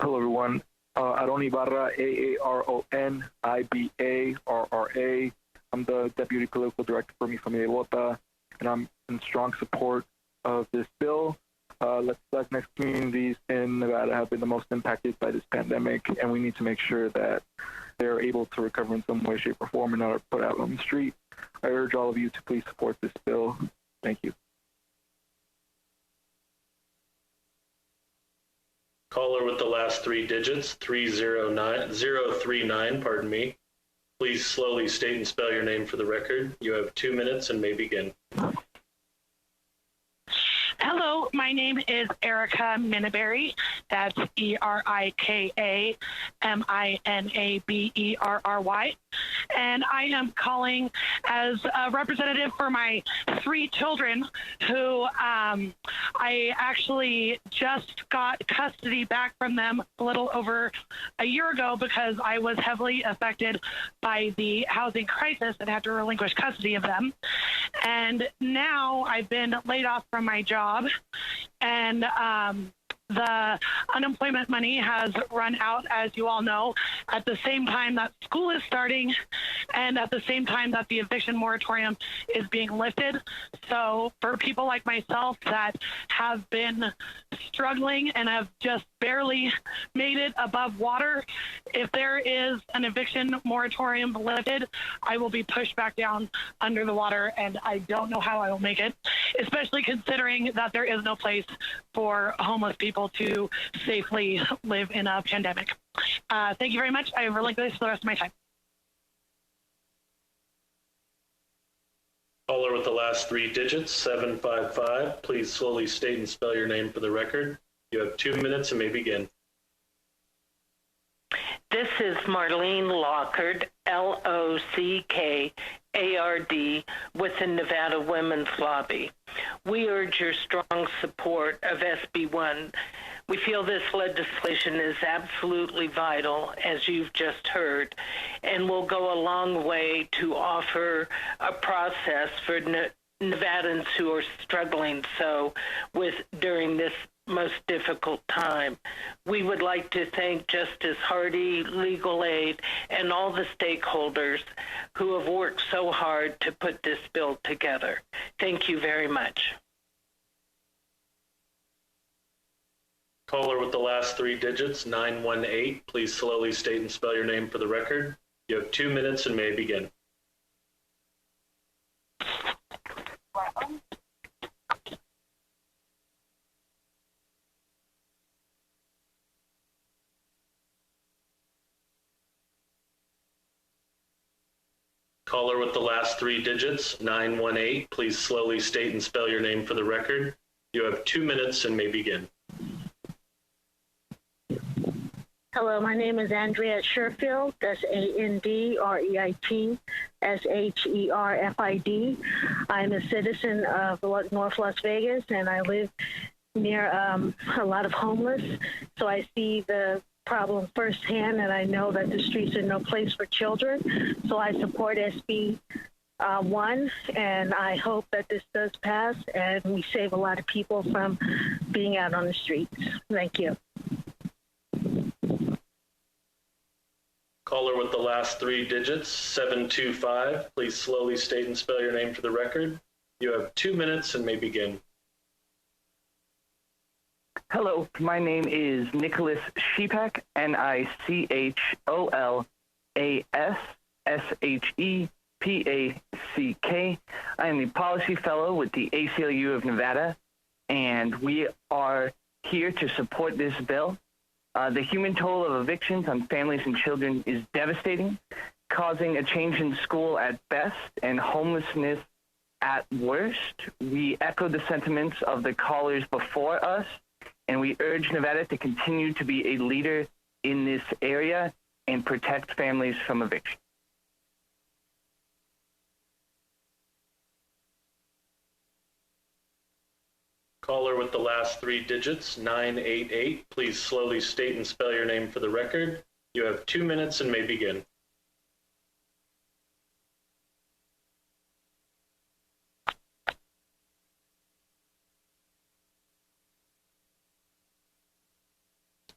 Hello, everyone. Aaron Ibarra, AARONIBARRA. I'm the Deputy Political Director for Mi Familia Vota, and I'm in strong support of this bill. Latinx communities in Nevada have been the most impacted by this pandemic, and we need to make sure that they're able to recover in some way, shape, or form and not put out on the street. I urge all of you to please support this bill. Thank you. Caller with the last three digits, 039, pardon me. Please slowly state and spell your name for the record. You have 2 minutes and may begin. Hello, my name is Erica Minaberry. That's ErikaMinaberry. And I am calling as a representative for my 3 children who I actually just got custody back from them a little over a year ago because I was heavily affected by the housing crisis and had to relinquish custody of them. And now I've been laid off from my job, and the unemployment money has run out, as you all know, at the same time that school is starting and at the same time that the eviction moratorium is being lifted. So for people like myself that have been struggling and have just barely made it above water, if there is an eviction moratorium lifted, I will be pushed back down under the water, and I don't know how I will make it, especially considering that there is no place for homeless people to safely live in a pandemic. Thank you very much. I relinquish the rest of my time. Caller with the last three digits, 755. Please slowly state and spell your name for the record. You have 2 minutes and may begin. This is Marlene Lockard, LOCKARD, with the Nevada Women's Lobby. We urge your strong support of SB1. We feel this legislation is absolutely vital, as you've just heard, and will go a long way to offer a process for Nevadans who are struggling during this most difficult time. We would like to thank Justice Hardy, Legal Aid, and all the stakeholders who have worked so hard to put this bill together. Thank you very much. Caller with the last three digits, 918. Please slowly state and spell your name for the record. You have 2 minutes and may begin. Caller with the last three digits, 918. Please slowly state and spell your name for the record. You have 2 minutes and may begin. Hello, my name is Andrea Sherfield. That's ANDREITSHERFID. I'm a citizen of North Las Vegas, and I live near a lot of homeless. So I see the problem firsthand, and I know that the streets are no place for children. So I support SB 1, and I hope that this does pass and we save a lot of people from being out on the streets. Thank you. Caller with the last three digits, 725. Please slowly state and spell your name for the record. You have 2 minutes and may begin. Hello, my name is Nicholas Shepak, NicholasShepak. I am the Policy Fellow with the ACLU of Nevada, and we are here to support this bill. The human toll of evictions on families and children is devastating, causing a change in school at best and homelessness at worst. We echo the sentiments of the callers before us, and we urge Nevada to continue to be a leader in this area and protect families from eviction. Caller with the last three digits, 988. Please slowly state and spell your name for the record. You have 2 minutes and may begin.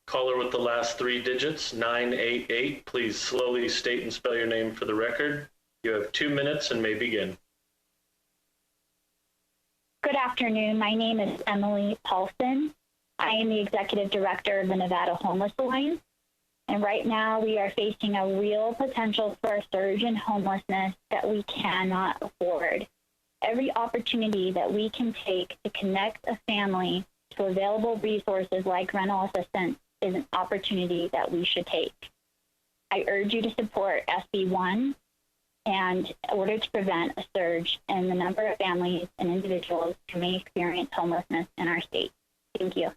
Caller with the last three digits, 988. Please slowly state and spell your name for the record. You have 2 minutes and may begin. Good afternoon. My name is Emily Paulson. I am the Executive Director of the Nevada Homeless Alliance. And right now we are facing a real potential for a surge in homelessness that we cannot afford. Every opportunity that we can take to connect a family to available resources like rental assistance is an opportunity that we should take. I urge you to support SB1 and in order to prevent a surge in the number of families and individuals who may experience homelessness in our state. Thank you.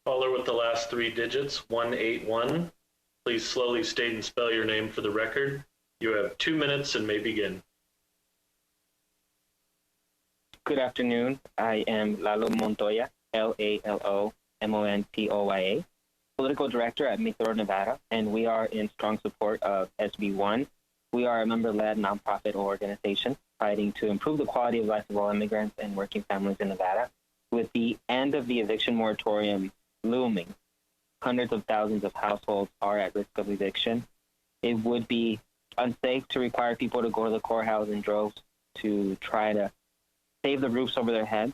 Caller with the last three digits, 181. Please slowly state and spell your name for the record. You have 2 minutes and may begin. Good afternoon. I am Lalo Montoya, Lalomontoya, Political Director at Method, Nevada, and we are in strong support of SB1. We are a member-led nonprofit organization fighting to improve the quality of life of all immigrants and working families in Nevada. With the end of the eviction moratorium looming, hundreds of thousands of households are at risk of eviction. It would be unsafe to require people to go to the courthouse in droves to try to save the roofs over their heads.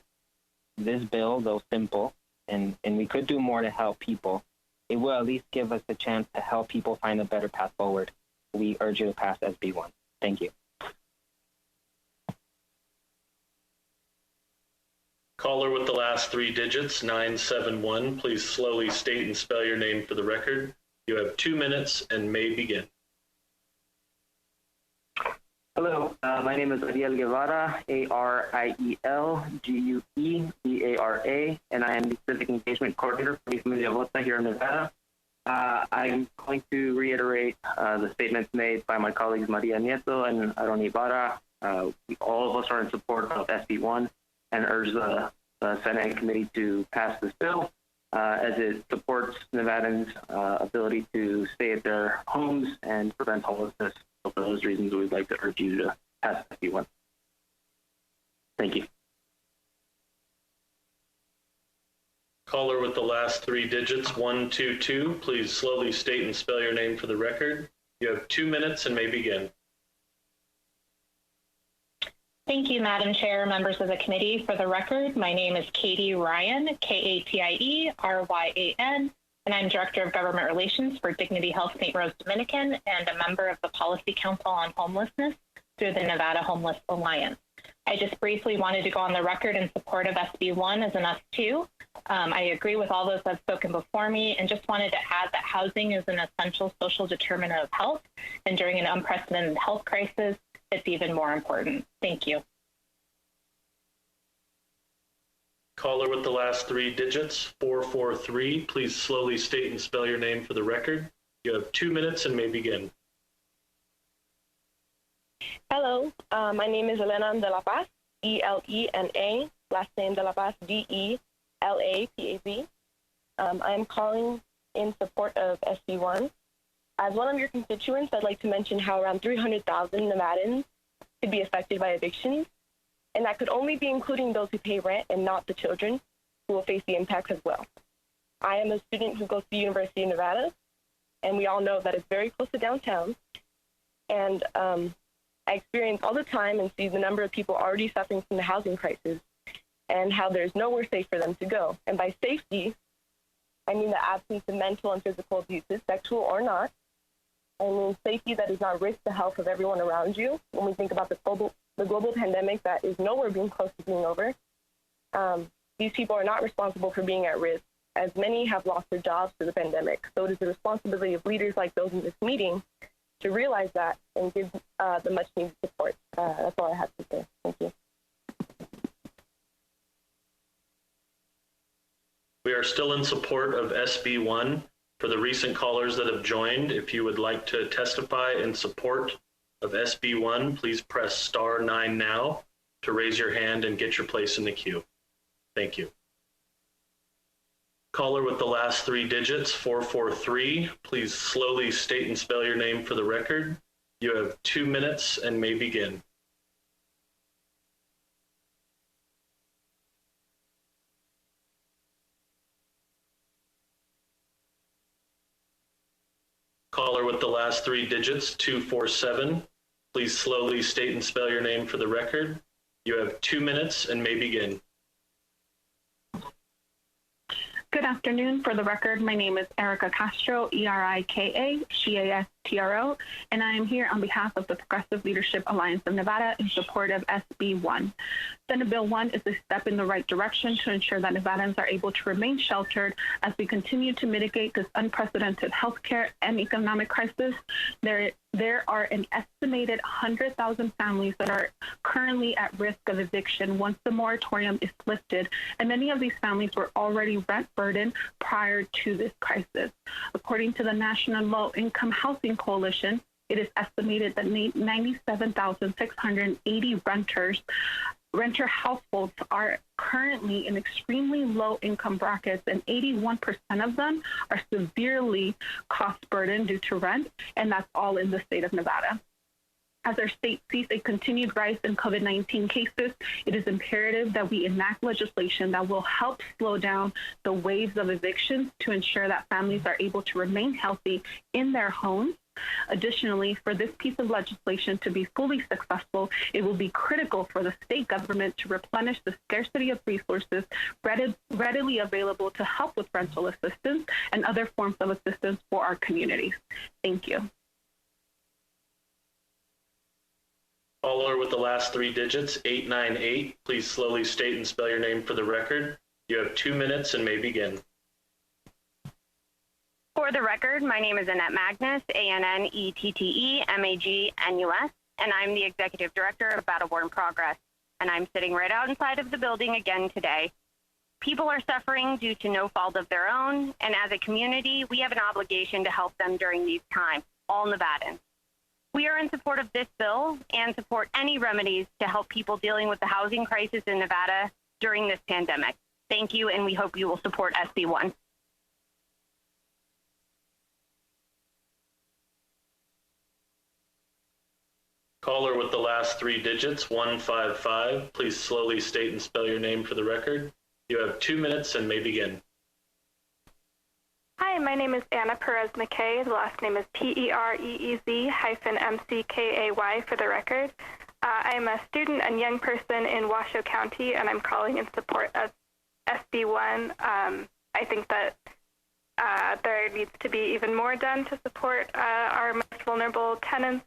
This bill, though simple, and we could do more to help people, it will at least give us a chance to help people find a better path forward. We urge you to pass SB1. Thank you. Caller with the last three digits, 971. Please slowly state and spell your name for the record. You have 2 minutes and may begin. Hello, my name is Ariel Guevara, ArielGuevara, and I am the Civic Engagement Coordinator for Familia Vota here in Nevada. I'm going to reiterate the statements made by my colleagues Maria Nieto and Aaron Ibarra. All of us are in support of SB1 and urge the Senate and committee to pass this bill as it supports Nevadans' ability to stay at their homes and prevent homelessness. So for those reasons, we'd like to urge you to pass SB1. Thank you. Caller with the last three digits, 122. Please slowly state and spell your name for the record. You have 2 minutes and may begin. Thank you, Madam Chair, members of the committee. For the record, my name is Katie Ryan, Katie-Ryan, and I'm Director of Government Relations for Dignity Health St. Rose Dominican and a member of the Policy Council on Homelessness through the Nevada Homeless Alliance. I just briefly wanted to go on the record in support of SB1 as an us too. I agree with all those that have spoken before me and just wanted to add that housing is an essential social determinant of health, and during an unprecedented health crisis, it's even more important. Thank you. Caller with the last three digits, 443. Please slowly state and spell your name for the record. You have 2 minutes and may begin. Hello, my name is Elena de la Paz, E-L-E-N-A, last name de la Paz, D-E-L-A-P-A-Z. I am calling in support of SB1. As one of your constituents, I'd like to mention how around 300,000 Nevadans could be affected by evictions, and that could only be including those who pay rent and not the children who will face the impacts as well. I am a student who goes to the University of Nevada, and we all know that it's very close to downtown. And I experience all the time and see the number of people already suffering from the housing crisis and how there's nowhere safe for them to go. And by safety, I mean the absence of mental and physical abuses, sexual or not. I mean safety that does not risk the health of everyone around you. When we think about the global pandemic that is nowhere being close to being over, these people are not responsible for being at risk, as many have lost their jobs to the pandemic. So it is the responsibility of leaders like those in this meeting to realize that and give the much needed support. That's all I have to say. Thank you. We are still in support of SB1. For the recent callers that have joined, if you would like to testify in support of SB1, please press *9 now to raise your hand and get your place in the queue. Thank you. Caller with the last 3 digits, 443, please slowly state and spell your name for the record. You have 2 minutes and may begin. Caller with the last 3 digits, 247, please slowly state and spell your name for the record. You have 2 minutes and may begin. Good afternoon. For the record, my name is Erica Castro, E-R-I-K-A, C-A-S-T-R-O, and I am here on behalf of the Progressive Leadership Alliance of Nevada in support of SB1. Senate Bill 1 is a step in the right direction to ensure that Nevadans are able to remain sheltered as we continue to mitigate this unprecedented healthcare and economic crisis. There are an estimated 100,000 families that are currently at risk of eviction once the moratorium is lifted, and many of these families were already rent burdened prior to this crisis. According to the National Low Income Housing Coalition, it is estimated that 97,680 renter households are currently in extremely low income brackets, and 81% of them are severely cost burdened due to rent, and that's all in the state of Nevada. As our state sees a continued rise in COVID-19 cases, it is imperative that we enact legislation that will help slow down the waves of evictions to ensure that families are able to remain healthy in their homes. Additionally, for this piece of legislation to be fully successful, it will be critical for the state government to replenish the scarcity of resources readily available to help with rental assistance and other forms of assistance for our communities. Thank you. Caller with the last 3 digits, 898, please slowly state and spell your name for the record. You have 2 minutes and may begin. For the record, my name is Annette Magnus, A-N-N-E-T-T-E-M-A-G-N-U-S, and I'm the Executive Director of Battle Born Progress, and I'm sitting right out inside of the building again today. People are suffering due to no fault of their own, and as a community, we have an obligation to help them during these times, all Nevadans. We are in support of this bill and support any remedies to help people dealing with the housing crisis in Nevada during this pandemic. Thank you, and we hope you will support SB1. Caller with the last 3 digits, 155, please slowly state and spell your name for the record. You have 2 minutes and may begin. Hi, my name is Anna Perez-McKay. The last name is Pereez-McKay for the record. I am a student and young person in Washoe County, and I'm calling in support of SB1. I think that there needs to be even more done to support our most vulnerable tenants,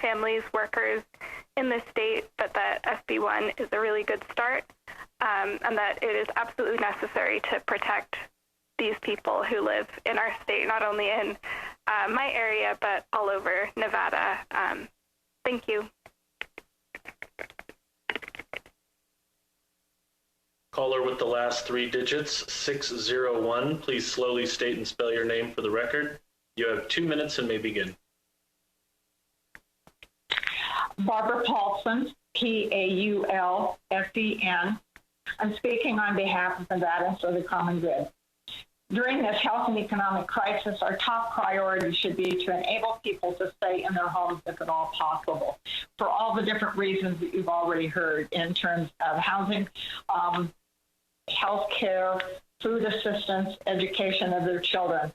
families, workers in this state, but that SB1 is a really good start, and that it is absolutely necessary to protect these people who live in our state, not only in my area, but all over Nevada. Thank you. Caller with the last 3 digits, 601, please slowly state and spell your name for the record. You have 2 minutes and may begin. Barbara Paulson, Paulsen. I'm speaking on behalf of Nevadans for the common good. During this health and economic crisis, our top priority should be to enable people to stay in their homes if at all possible, for all the different reasons that you've already heard in terms of housing, health care, food assistance, education of their children.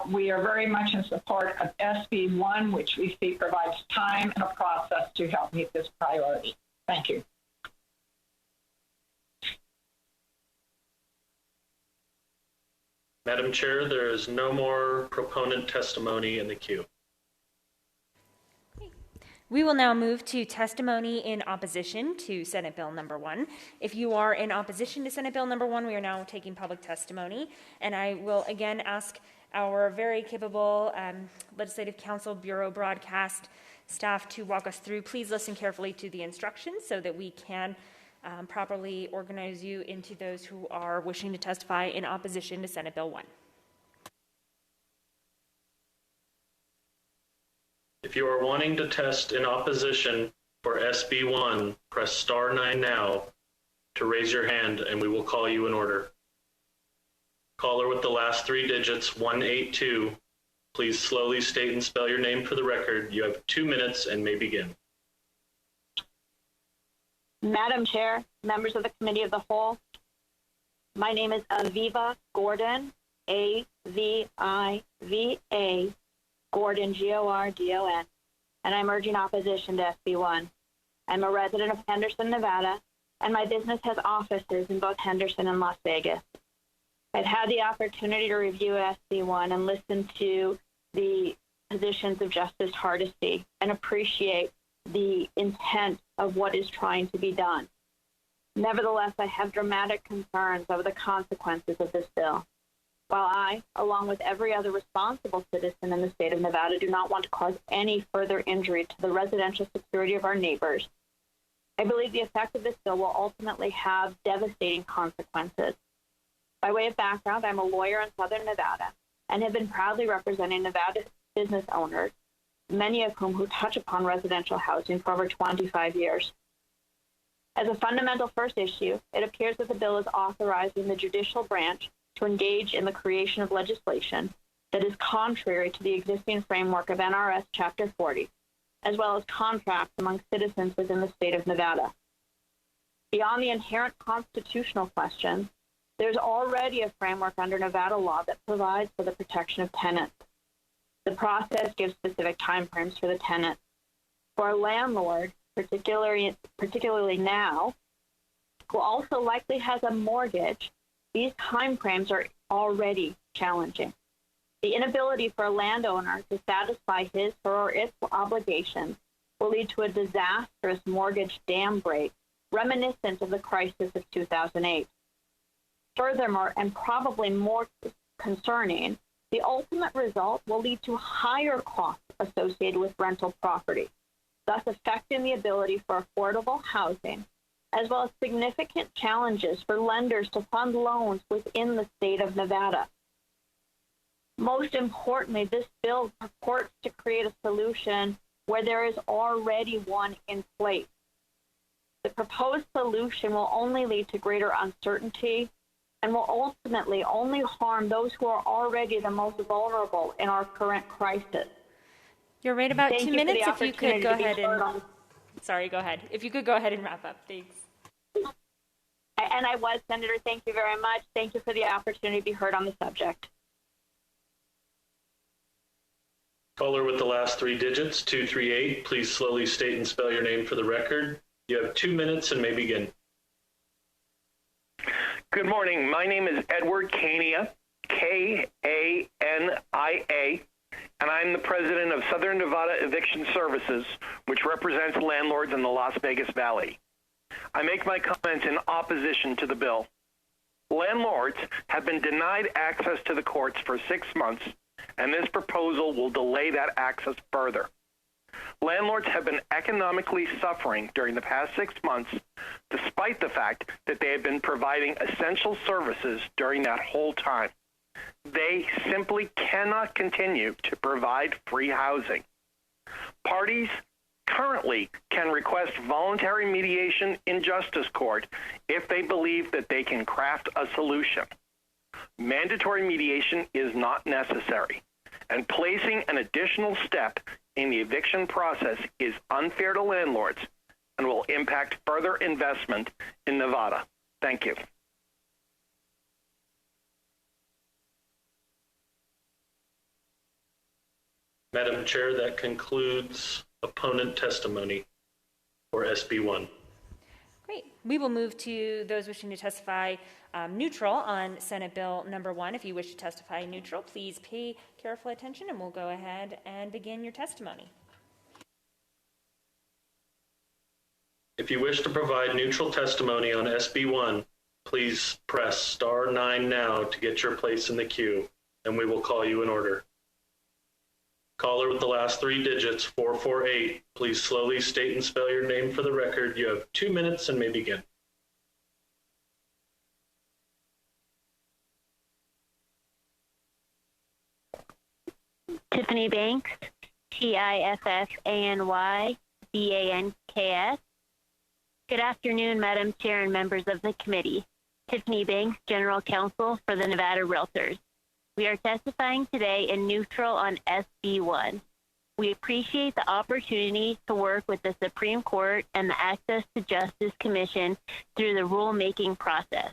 We are very much in support of SB 1, which we see provides time and a process to help meet this priority. Thank you. Madam Chair, there is no more proponent testimony in the queue. We will now move to testimony in opposition to Senate Bill number 1. If you are in opposition to Senate Bill number 1, we are now taking public testimony. And I will again ask our very capable Legislative Council Bureau broadcast staff to walk us through. Please listen carefully to the instructions so that we can properly organize you into those who are wishing to testify in opposition to Senate Bill 1. If you are wanting to test in opposition for SB 1, press star 9 now to raise your hand and we will call you in order. Caller with the last 3 digits, 182, please slowly state and spell your name for the record. You have 2 minutes and may begin. Madam Chair, members of the Committee of the Whole, my name is Aviva Gordon, A-V-I-V-A, Gordon, G-O-R-D-O-N, and I'm urging opposition to SB 1. I'm a resident of Henderson, Nevada, and my business has offices in both Henderson and Las Vegas. I've had the opportunity to review SB 1 and listen to the positions of Justice Hardesty and appreciate the intent of what is trying to be done. Nevertheless, I have dramatic concerns over the consequences of this bill. While I, along with every other responsible citizen in the state of Nevada, do not want to cause any further injury to the residential security of our neighbors, I believe the effect of this bill will ultimately have devastating consequences. By way of background, I'm a lawyer in Southern Nevada and have been proudly representing Nevada business owners, many of whom touch upon residential housing for over 25 years. As a fundamental first issue, it appears that the bill is authorizing the judicial branch to engage in the creation of legislation that is contrary to the existing framework of NRS Chapter 40, as well as contracts among citizens within the state of Nevada. Beyond the inherent constitutional questions, there's already a framework under Nevada law that provides for the protection of tenants. The process gives specific timeframes for the tenant. For a landlord, particularly now, who also likely has a mortgage, these timeframes are already challenging. The inability for a landowner to satisfy his or its obligations will lead to a disastrous mortgage dam break, reminiscent of the crisis of 2008. Furthermore, and probably more concerning, the ultimate result will lead to higher costs associated with rental property, thus affecting the ability for affordable housing, as well as significant challenges for lenders to fund loans within the state of Nevada. Most importantly, this bill purports to create a solution where there is already one in place. The proposed solution will only lead to greater uncertainty and will ultimately only harm those who are already the most vulnerable in our current crisis. You're right about 2 minutes. If you could go ahead and... Sorry, go ahead. If you could go ahead and wrap up, thanks. And I was, Senator, thank you very much. Thank you for the opportunity to be heard on the subject. Caller with the last 3 digits, 238, please slowly state and spell your name for the record. You have 2 minutes and may begin. Good morning. My name is Edward Kania, K-A-N-I-A, and I'm the president of Southern Nevada Eviction Services, which represents landlords in the Las Vegas Valley. I make my comments in opposition to the bill. Landlords have been denied access to the courts for 6 months, and this proposal will delay that access further. Landlords have been economically suffering during the past 6 months, despite the fact that they have been providing essential services during that whole time. They simply cannot continue to provide free housing. Parties currently can request voluntary mediation in justice court if they believe that they can craft a solution. Mandatory mediation is not necessary, and placing an additional step in the eviction process is unfair to landlords and will impact further investment in Nevada. Thank you. Madam Chair, that concludes opponent testimony for SB1. Great. We will move to those wishing to testify neutral on Senate Bill number 1. If you wish to testify neutral, please pay careful attention and we'll go ahead and begin your testimony. If you wish to provide neutral testimony on SB1, please press star 9 now to get your place in the queue, and we will call you in order. Caller with the last 3 digits, 448, please slowly state and spell your name for the record. You have 2 minutes and may begin. Tiffany Banks, Tiffanybanks. Good afternoon, Madam Chair and members of the committee. Tiffany Banks, General Counsel for the Nevada Realtors. We are testifying today in neutral on SB1. We appreciate the opportunity to work with the Supreme Court and the Access to Justice Commission through the rulemaking process.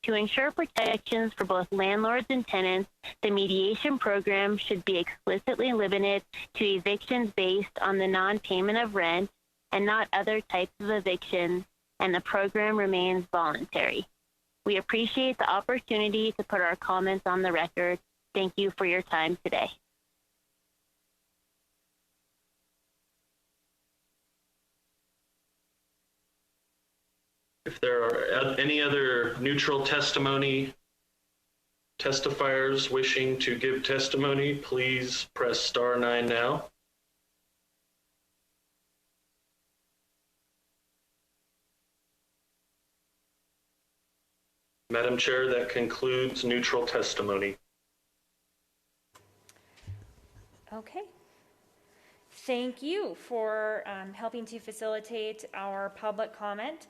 To ensure protections for both landlords and tenants, the mediation program should be explicitly limited to evictions based on the non-payment of rent and not other types of evictions, and the program remains voluntary. We appreciate the opportunity to put our comments on the record. Thank you for your time today. If there are any other neutral testimony testifiers wishing to give testimony, please press star 9 now. Madam Chair, that concludes neutral testimony. Okay. Thank you for helping to facilitate our public comment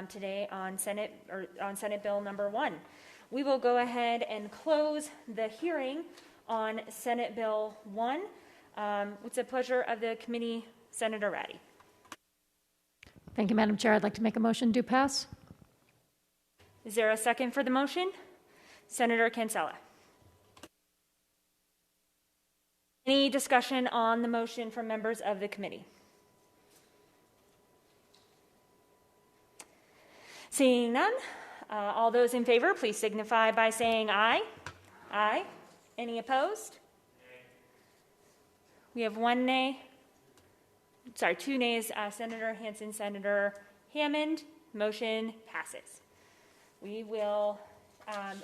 today on Senate Bill number 1. We will go ahead and close the hearing on Senate Bill 1. It's a pleasure of the committee, Senator Ratty. Thank you, Madam Chair. I'd like to make a motion to pass. Is there a second for the motion? Senator Cancella. Any discussion on the motion from members of the committee? Seeing none, all those in favor, please signify by saying aye. Aye. Any opposed? We have 1 nay. Sorry, 2 nays. Senator Hansen, Senator Hammond. Motion passes. We will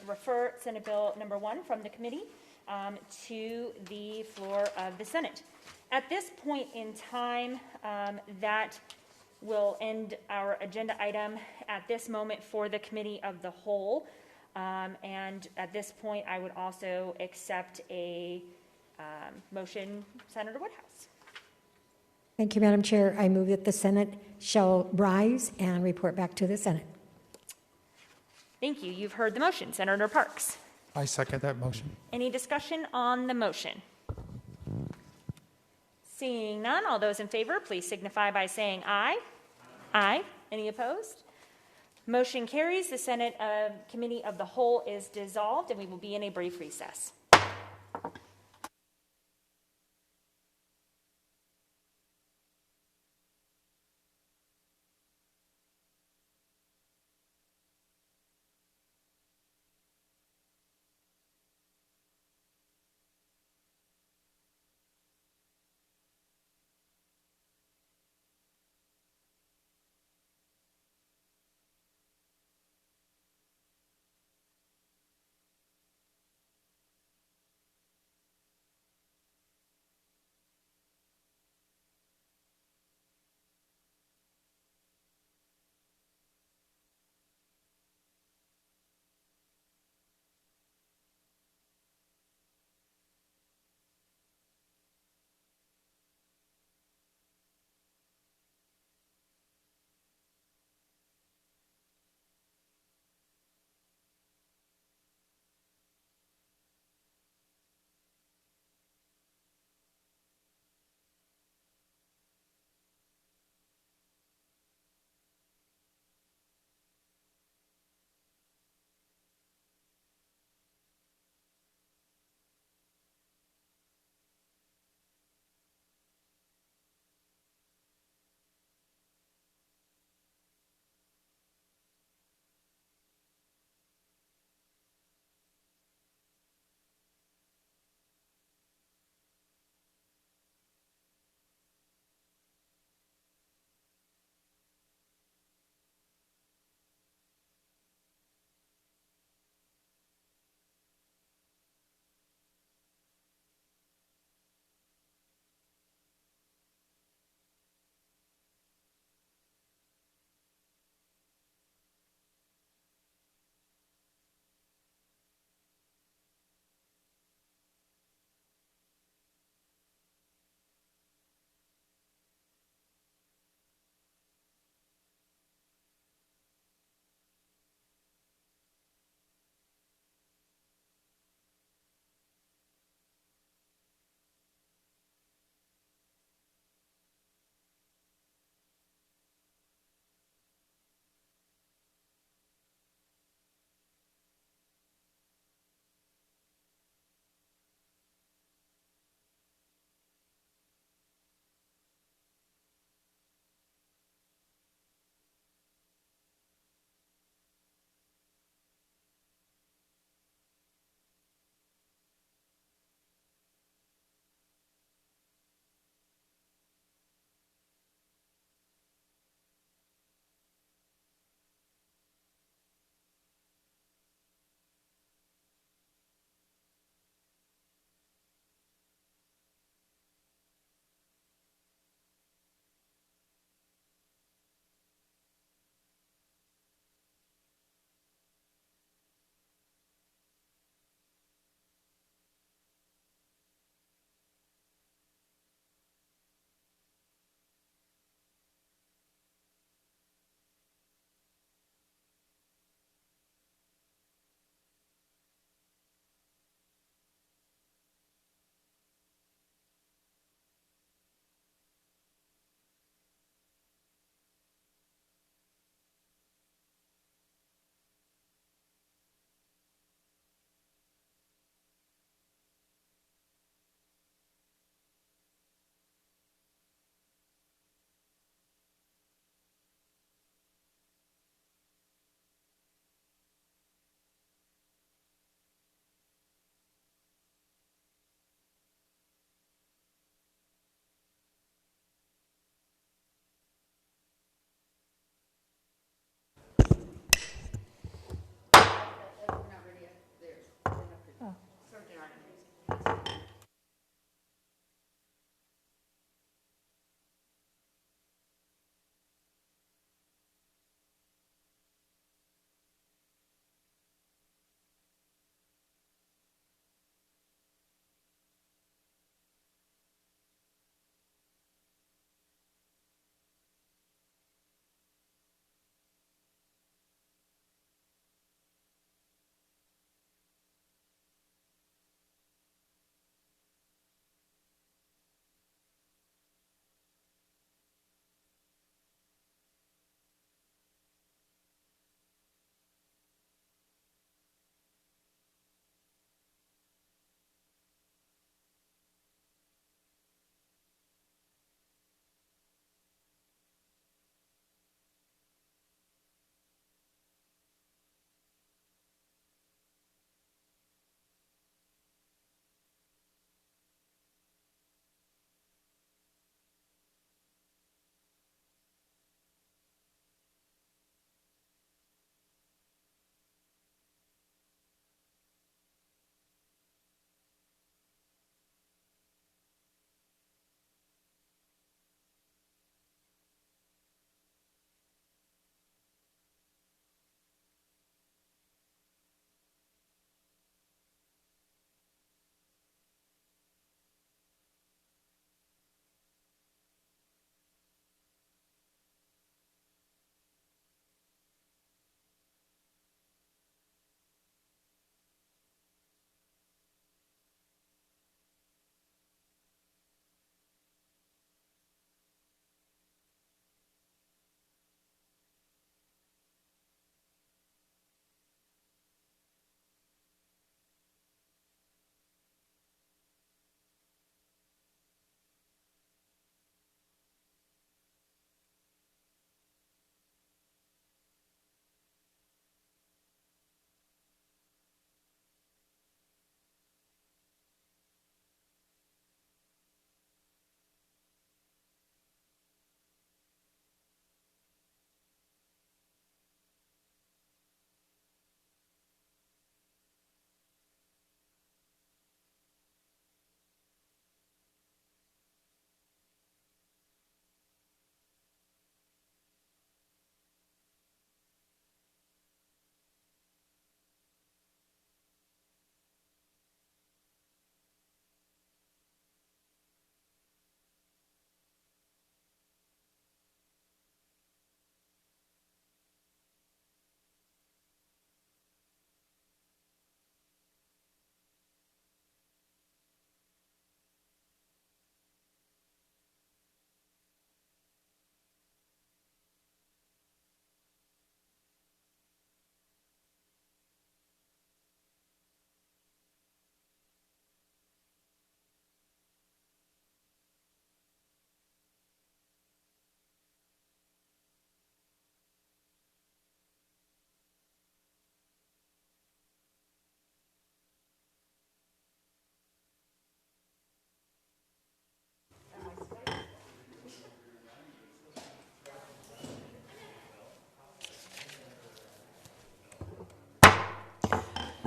refer Senate Bill number 1 from the committee to the floor of the Senate. At this point in time, that will end our agenda item at this moment for the Committee of the Whole. And at this point, I would also accept a motion, Senator Woodhouse. Thank you, Madam Chair. I move that the Senate shall rise and report back to the Senate. Thank you. You've heard the motion. Senator Parks. I second that motion. Any discussion on the motion? Seeing none, all those in favor, please signify by saying aye. Aye. Any opposed? Motion carries. The Senate Committee of the Whole is dissolved, and we will be in a brief recess.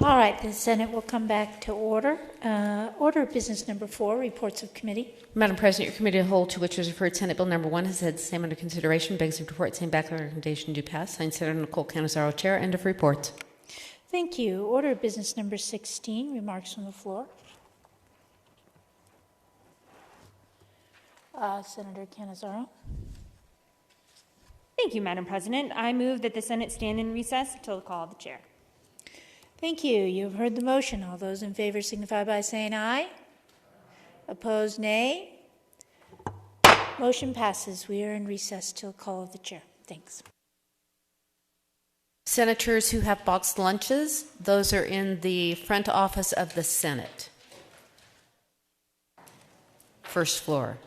All right, the Senate will come back to order. Order of business number 4, reports of committee. Madam President, your committee of the whole, to which was referred Senate Bill number 1, has had the same under consideration, begs of report, same back recommendation do pass. Signed, Senator Nicole Canizaro, Chair. End of report. Thank you. Order of business number 16, remarks from the floor. Senator Canizaro. Thank you, Madam President. I move that the Senate stand in recess until the call of the chair. Thank you. You have heard the motion. All those in favor signify by saying aye. Opposed, nay. Motion passes. We are in recess till call of the chair. Thanks. Senators who have boxed lunches, those are in the front office of the Senate. First floor.